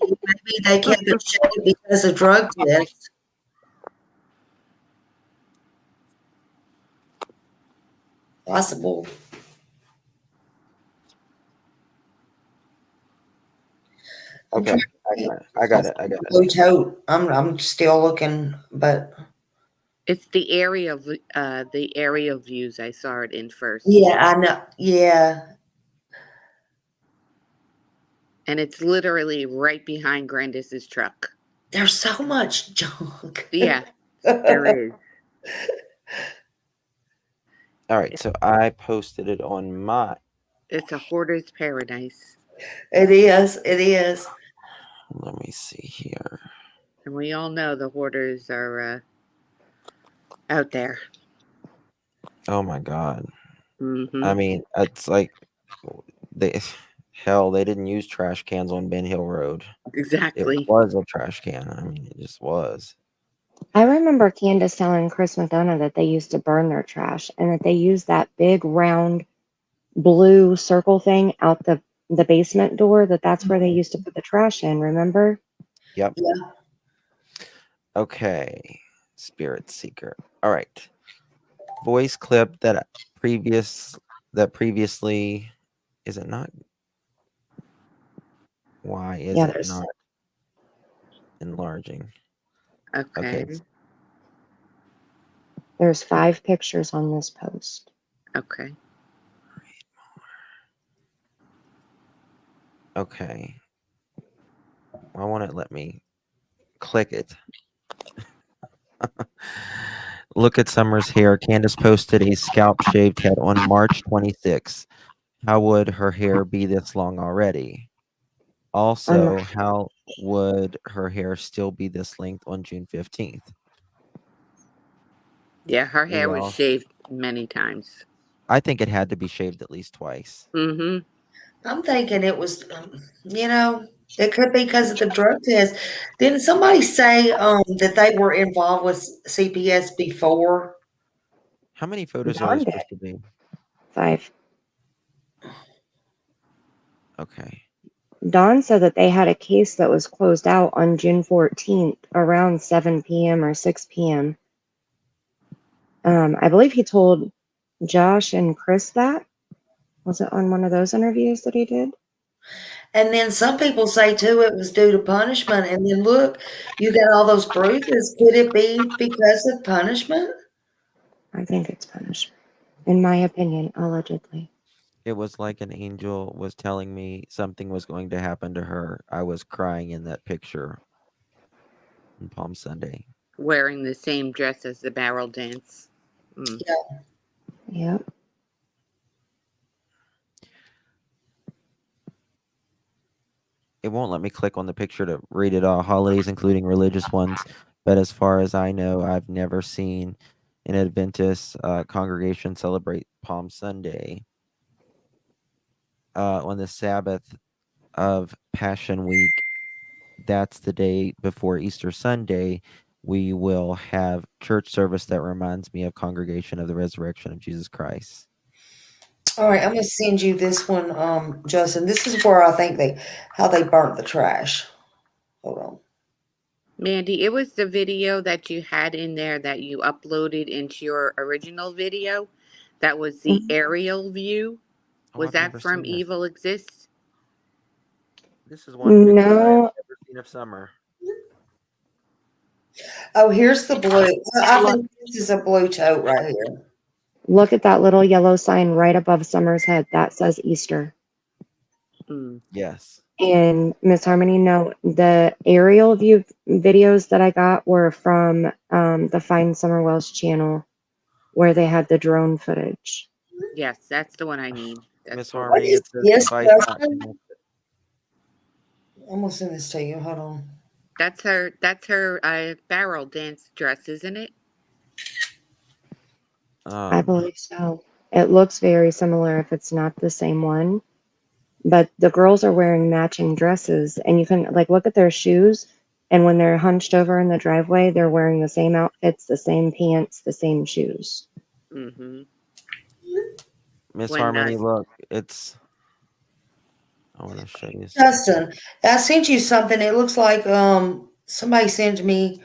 Maybe they kept it shaded because of drug tests. Possible. I'm Okay, trying to I got it. I got it. blue tote. I'm still looking, but It's the aerial views. I saw it in first, yeah, I know. Yeah, and it's literally right behind Grandis's truck. there's so much junk. Yeah, there is. All right, so I posted it on my. It's a hoarder's paradise, It is. It is. Let me see here. and we all know the hoarders are out there. Oh my God. Mm-hmm. I mean, it's like they hell, they didn't use trash cans on Ben Hill Road. It Exactly. was a trash can. I mean, it just was. I remember Candace telling Chris McDonough that they used to burn their trash and that they used that big round blue circle thing out the basement door, that's where they used to put the trash in, remember? Yep. Yeah. Okay. Spirit Seeker. All right. Voice clip that previously is it not? Why is Yeah, it not enlarging? Okay. there's 5 pictures on this post. Okay. Okay. Why won't it let me click it? Look at Summer's hair. Candace posted a scalp shaved head on March 26th. How would her hair be this long already? Also, how would her hair still be this length on June 15th? Yeah, her hair was Well, shaved many times. I think it had to be shaved at least twice. Mm-hmm. I'm thinking it was, it could be because of the drug test. Didn't somebody say that they were involved with CPS before? How many photos are there Dawn did. supposed to be? 5. Okay. Dawn said that they had a case that was closed out on June 14th around 7 p.m. or 6 p.m. I believe he told Josh and Chris that. Was it on one of those interviews that he did? And then some people say too it was due to punishment. And then look, you got all those bruises. Could it be because of punishment? I think it's punishment. In my opinion, allegedly. It was like an angel was telling me something was going to happen to her. I was crying in that picture on Palm Sunday. Wearing the same dress as the barrel dance. Mm. Yep. It won't let me click on the picture to read it all. Holidays, including religious ones. But as far as I know, I've never seen an Adventist congregation celebrate Palm Sunday on the Sabbath of Passion Week. That's the day before Easter Sunday. We will have church service that reminds me of Congregation of the Resurrection of Jesus Christ. All right, I'm gonna send you this one, Justin. This is where I think how they burnt the trash. Hold on. Mandy, it was the video that you had in there that you uploaded into your original video. That was the aerial view. Oh, Was I've that never from seen this. Evil Exists? This is one picture I've No. never seen of Summer. Oh, here's the blue. Well, I think this is a blue tote right here. Look at that little yellow sign right above Summer's head. That says Easter. Mm. Yes. And Miss Harmony, no, the aerial view videos that I got were from the Find Summer Wells channel where they had the drone footage. Yes, that's the one I need. That's Miss the one. What Harmony, is it says this, device not Justin? connected. I'm gonna send this to you. Hold on. That's her barrel dance dress, isn't it? I believe so. It looks very similar if it's not the same one. But the girls are wearing matching dresses, and you can like look at their shoes. And when they're hunched over in the driveway, they're wearing the same outfits, the same pants, the same shoes. Mm-hmm. Miss When Harmony, look, it's. I want to show you something. Justin, I sent you something. It looks like somebody sent me.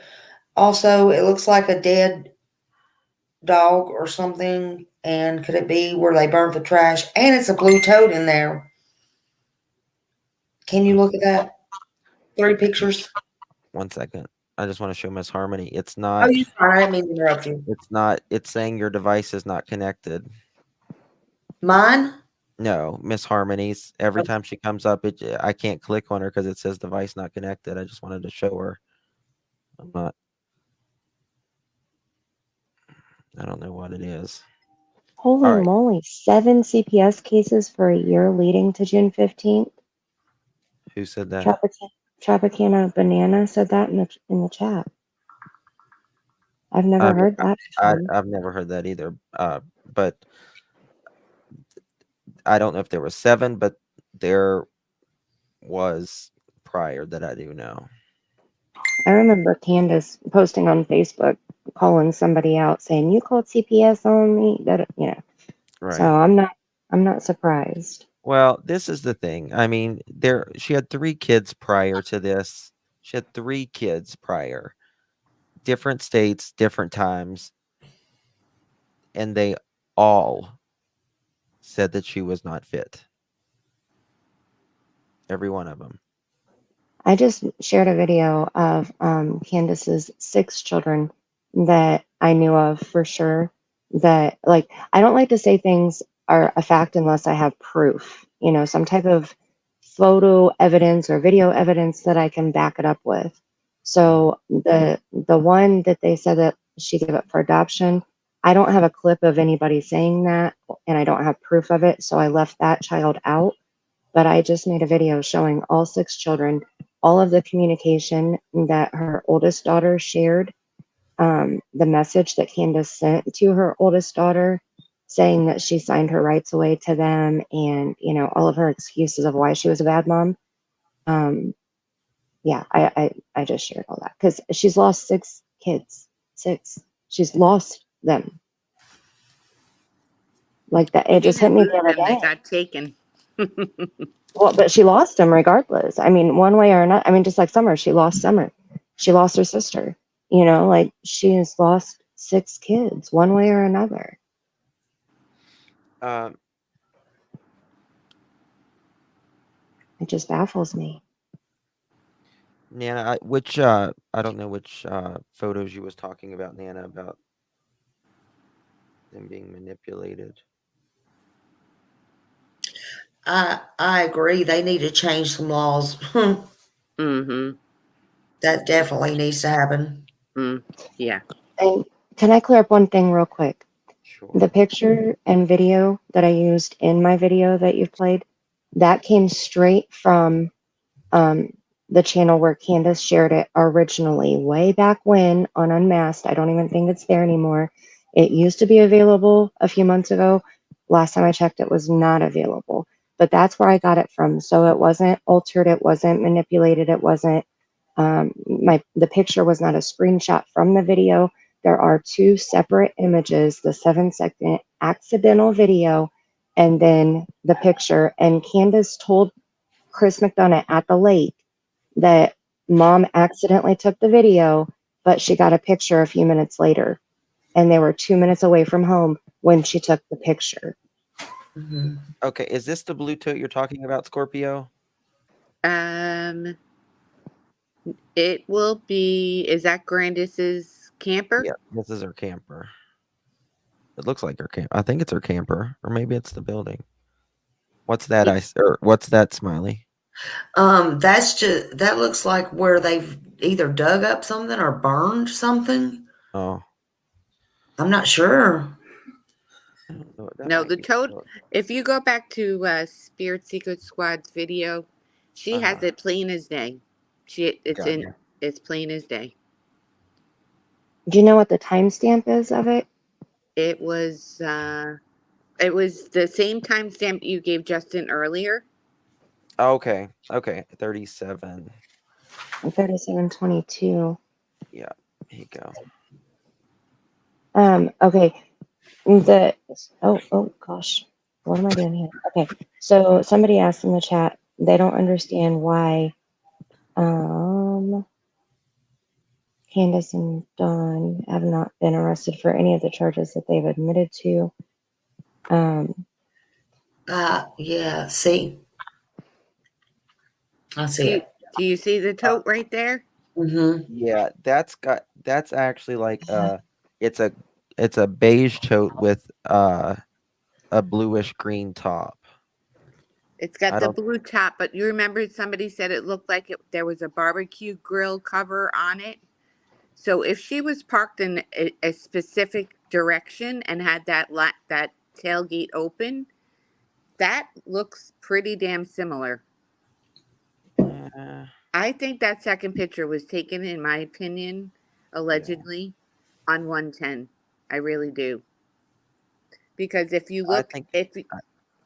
Also, it looks like a dead dog or something. And could it be where they burnt the trash? And it's a blue tote in there. Can you look at that? 3 pictures. 1 second. I just want to show Miss Harmony. It's Oh, not. you're fine. I didn't mean to interrupt you. It's not. It's saying your device is not connected. Mine? No, Miss Harmony's. Every time she comes up, I can't click on her because it says device not connected. I just wanted to show her. I'm not. I don't know what it is. Holy All right. moly, 7 CPS cases for a year leading to June 15th. Who said that? Tropicana Banana said that in the chat. I've never heard that before. I've never heard that either. But I don't know if there was 7, but there was prior that I do know. I remember Candace posting on Facebook, calling somebody out saying, "You called CPS on me." That Right. So I'm not surprised. Well, this is the thing. I mean, she had 3 kids prior to this. She had 3 kids prior. Different states, different times. And they all said that she was not fit. Every one of them. I just shared a video of Candace's 6 children that I knew of for sure. That I don't like to say things are a fact unless I have proof. Some type of photo evidence or video evidence that I can back it up with. So the one that they said that she gave up for adoption, I don't have a clip of anybody saying that, and I don't have proof of it, so I left that child out. But I just made a video showing all 6 children, all of the communication that her oldest daughter shared, the message that Candace sent to her oldest daughter saying that she signed her rights away to them, and all of her excuses of why she was a bad mom. Yeah, I just shared all that because she's lost 6 kids. 6. She's lost them. Like that, it just hit me the other They day. got taken. Well, but she lost them regardless. I mean, one way or another. I mean, just like Summer, she lost Summer. She lost her sister. She has lost 6 kids one way or another. It just baffles me. Nana, I don't know which photos you was talking about, Nana, about them being manipulated. I agree. They need to change some laws. Mm-hmm. That definitely needs to happen. Yeah. And can I clear up one thing real quick? Sure. The picture and video that I used in my video that you've played, that came straight from the channel where Candace shared it originally, way back when on Unmasked. I don't even think it's there anymore. It used to be available a few months ago. Last time I checked, it was not available. But that's where I got it from. So it wasn't altered. It wasn't manipulated. It wasn't the picture was not a screenshot from the video. There are 2 separate images, the 7-second accidental video and then the picture. And Candace told Chris McDonough at the lake that mom accidentally took the video, but she got a picture a few minutes later. And they were 2 minutes away from home when she took the picture. Mm-hmm. Okay, is this the blue tote you're talking about, Scorpio? It will be. Is that Grandis's camper? Yeah, this is her camper. It looks like her camper. I think it's her camper, or maybe it's the building. What's that? What's that, Smiley? That looks like where they've either dug up something or burned something. Oh, I'm not sure. I don't know what that No, might the be. tote. If you go back to Spirit Secret Squad's video, She has it plain as day. Gotcha. It's plain as day. Do you know what the timestamp is of it? It was the same timestamp you gave Justin earlier. Okay. 37. 37:22. Yeah. Here you go. Okay. Oh gosh, what am I doing here? Okay, so somebody asked in the chat, they don't understand why Candace and Dawn have not been arrested for any of the charges that they've admitted to. Yeah, see. I see it. Do you see the tote right there? Mm-hmm. Yeah, that's actually like it's a beige tote with a bluish green top. It's got I the don't blue top, but you remember somebody said it looked like there was a barbecue grill cover on it. So if she was parked in a specific direction and had that tailgate open, that looks pretty damn similar. I think that second picture was taken, in my opinion, allegedly, on 110. I really do. Because if you look,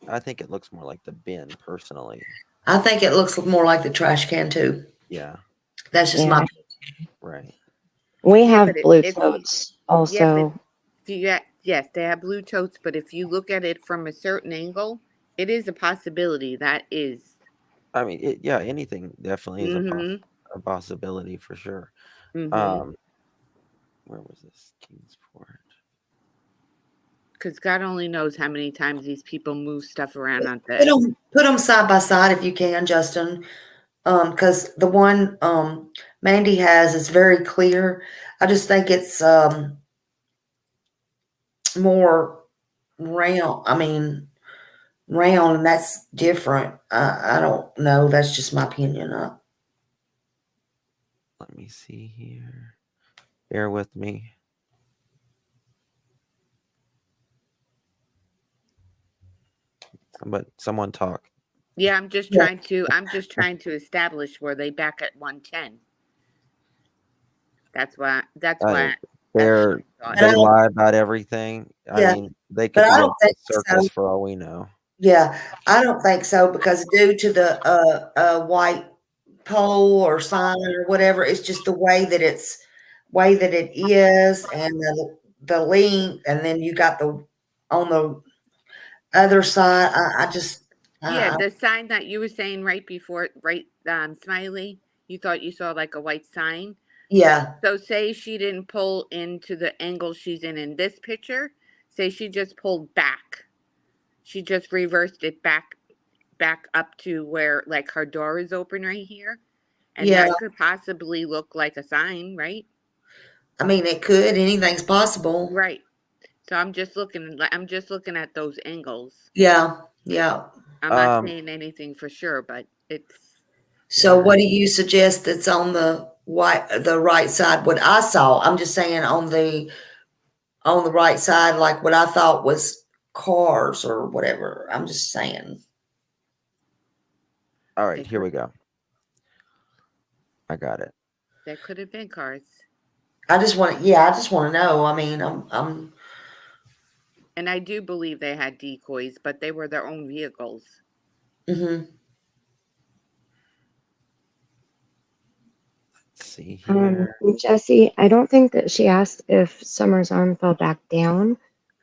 I think it looks more like the bin personally. I think it looks more like the trash can too. Yeah. That's just my right. We Yeah, have but blue totes also. Yes, they have blue totes, but if you look at it from a certain angle, it is a possibility. That is. I mean, anything definitely is a possibility for sure. Mm-hmm. Where was this? Kingsport. Because God only knows how many times these people move stuff around on that. Put them side by side if you can, Justin. Because the one Mandy has is very clear. I just think it's more round. I mean, round, and that's different. I don't know. That's just my opinion. Let me see here. Bear with me. But someone talk. Yeah, I'm just trying to establish where they back at 110. That's why. They lie about everything. I mean, they could be a circus for all we know. Yeah, I don't think so, because due to the white pole or sign or whatever, it's just the way that it is, and the length, and then you got on the other side. The sign that you were saying right before, Smiley, you thought you saw like a white sign. Yeah. So say she didn't pull into the angle she's in this picture. Say she just pulled back. She just reversed it back up to where like her door is open right here. And that could possibly look like a sign, right? I mean, it could. Anything's possible. Right. So I'm just looking at those angles. Yeah. Yeah. I'm not saying anything for sure, but it's. So what do you suggest that's on the right side? What I saw, I'm just saying on the right side, like what I thought was cars or whatever. I'm just saying. All right, here we go. I got it. That could have been cars. I just want to know. I mean, I'm. And I do believe they had decoys, but they were their own vehicles. Mm-hmm. Let's see here. Jesse, I don't think that she asked if Summer's arm fell back down.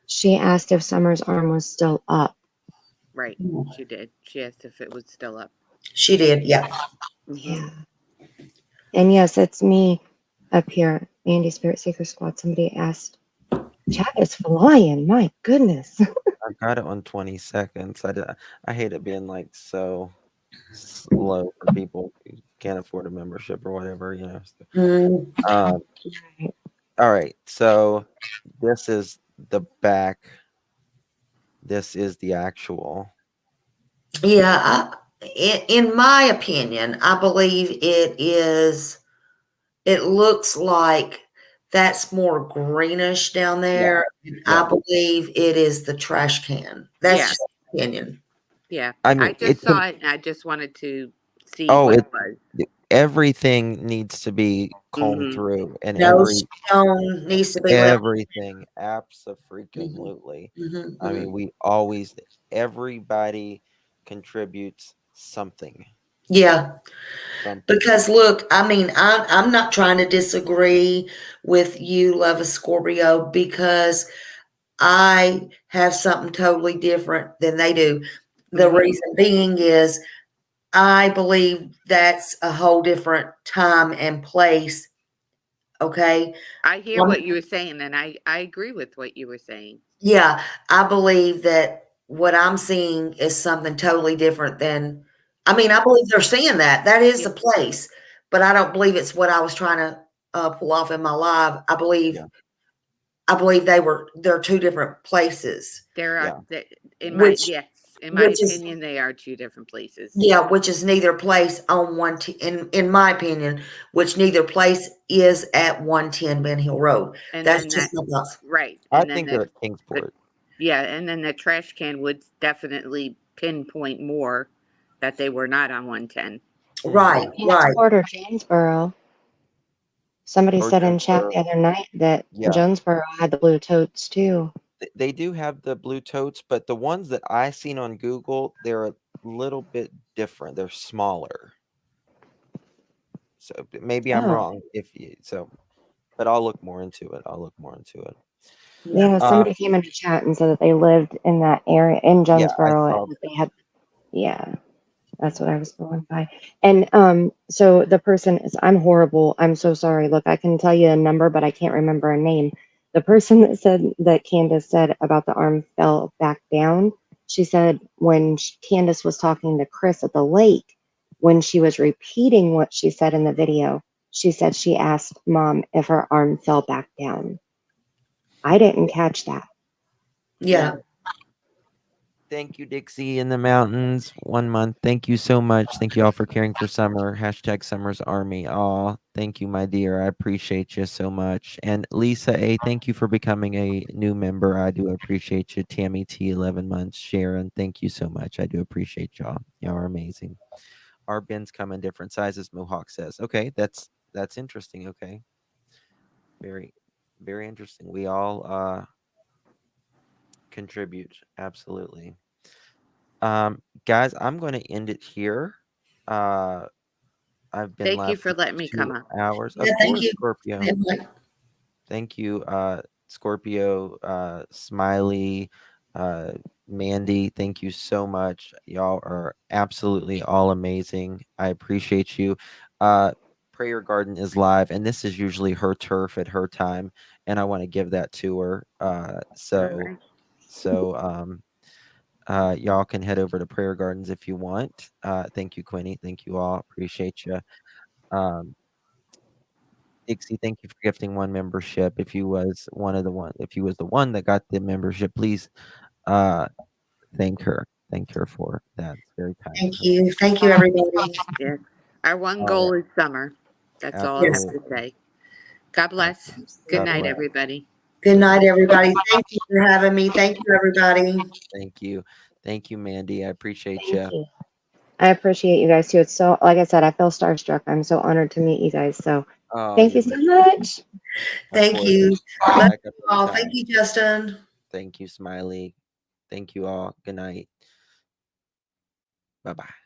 She asked if Summer's arm was still up. Right, she did. She asked if it was still up. She did, yeah. Mm-hmm. Yeah. And yes, it's me up here, Andy Spirit Seeker Squad. Somebody asked, chat is flying. My goodness. I got it on 20 seconds. I hate it being like so slow for people who can't afford a membership or whatever, you know. So, all right, so this is the back. This is the actual. Yeah, in my opinion, I believe it is. It looks like that's more greenish down there. Yeah. I believe it is the trash can. That's just my opinion. Yeah, I mean, I just saw it and I just wanted to see Oh, what it was. everything needs to be combed Mhm. through, and No stone needs to be left. everything, Mhm, absolutely. mhm, I mean, mhm. everybody contributes something, Yeah, something. because look, I mean, I'm not trying to disagree with you, Love a Scorpio, because I have something totally different than they do. The Mhm. reason being is I believe that's a whole different time and place. Okay. I hear what you were saying, and I agree with what you were saying. Yeah, I believe that what I'm seeing is something totally different than, I mean, I believe they're seeing that. That is Yeah. the place, but I don't believe it's what I was trying to pull off in my live. Yeah, I believe they're two different places, There are, yeah. in my, which yes, in my which is opinion, they are two different places. yeah, which is neither place on in my opinion, which neither place is at 110 Ben Hill Road. And That's then just that, my thoughts. right, I and then think they're the, at Kingsport. yeah, and then the trash can would definitely pinpoint more that they were not on 110. Right, right. Kingsport or Jonesboro. Somebody Or said in chat Jonesboro. the other night that Yeah, Jonesboro had the blue totes too. they do have the blue totes, but the ones that I seen on Google, they're a little bit different. They're smaller. So maybe I'm Oh, wrong but I'll look more into it. I'll look more into it. Yeah. yeah. Uh, Somebody came in the chat and said that they lived in that area in yeah, I Jonesboro and saw. that they had. Yeah, that's what I was going by. And so the person is. I'm horrible. I'm so sorry. Look, I can tell you a number, but I can't remember a name. The person that said that Candace said about the arm fell back down. She said when Candace was talking to Chris at the lake, when she was repeating what she said in the video, she said she asked mom if her arm fell back down. I didn't catch that. Yeah. Thank you, Dixie in the mountains. 1 month. Thank you so much. Thank you all for caring for Summer. Hashtag Summer's Army. Aw, thank you, my dear. I appreciate you so much. And Lisa A, thank you for becoming a new member. I do appreciate you. Tammy T, 11 months. Sharon, thank you so much. I do appreciate y'all. Y'all are amazing. Our bins come in different sizes, Mohawk says. Okay, that's interesting. Okay. Very, very interesting. We all contribute. Absolutely. Guys, I'm going to end it here. Uh, I've been Thank you live for for letting me come 2 up. hours. Yeah, Of thank course, you. Scorpio. Yeah. Thank you, Scorpio, Smiley, Mandy. Thank you so much. Y'all are absolutely all amazing. I appreciate you. Prayer Garden is live, and this is usually her turf at her time, and I want to give that to her. All right. So y'all can head over to Prayer Gardens if you want. Thank you, Quinny. Thank you all. Appreciate you. Um, Dixie, thank you for gifting one membership. If you was if you was the one that got the membership, please uh thank her. Thank her for that. It's very kind of Thank her. you. Thank you, everybody. Yeah. Our one All goal right. is summer. That's all I Yes. have to Absolutely. say. God bless. Good God night, bless. everybody. Good night, everybody. Thank you for having me. Thank you, everybody. Thank you. Thank you, Mandy. I appreciate Thank you. you. I appreciate you guys too. It's so, like I said, I feel starstruck. I'm so honored to meet you guys. So Oh, thank you you're so welcome. much. Of Thank course. you. Come Love back up you all. Thank anytime. you, Justin. Thank you, Smiley. Thank you all. Good night. Bye-bye.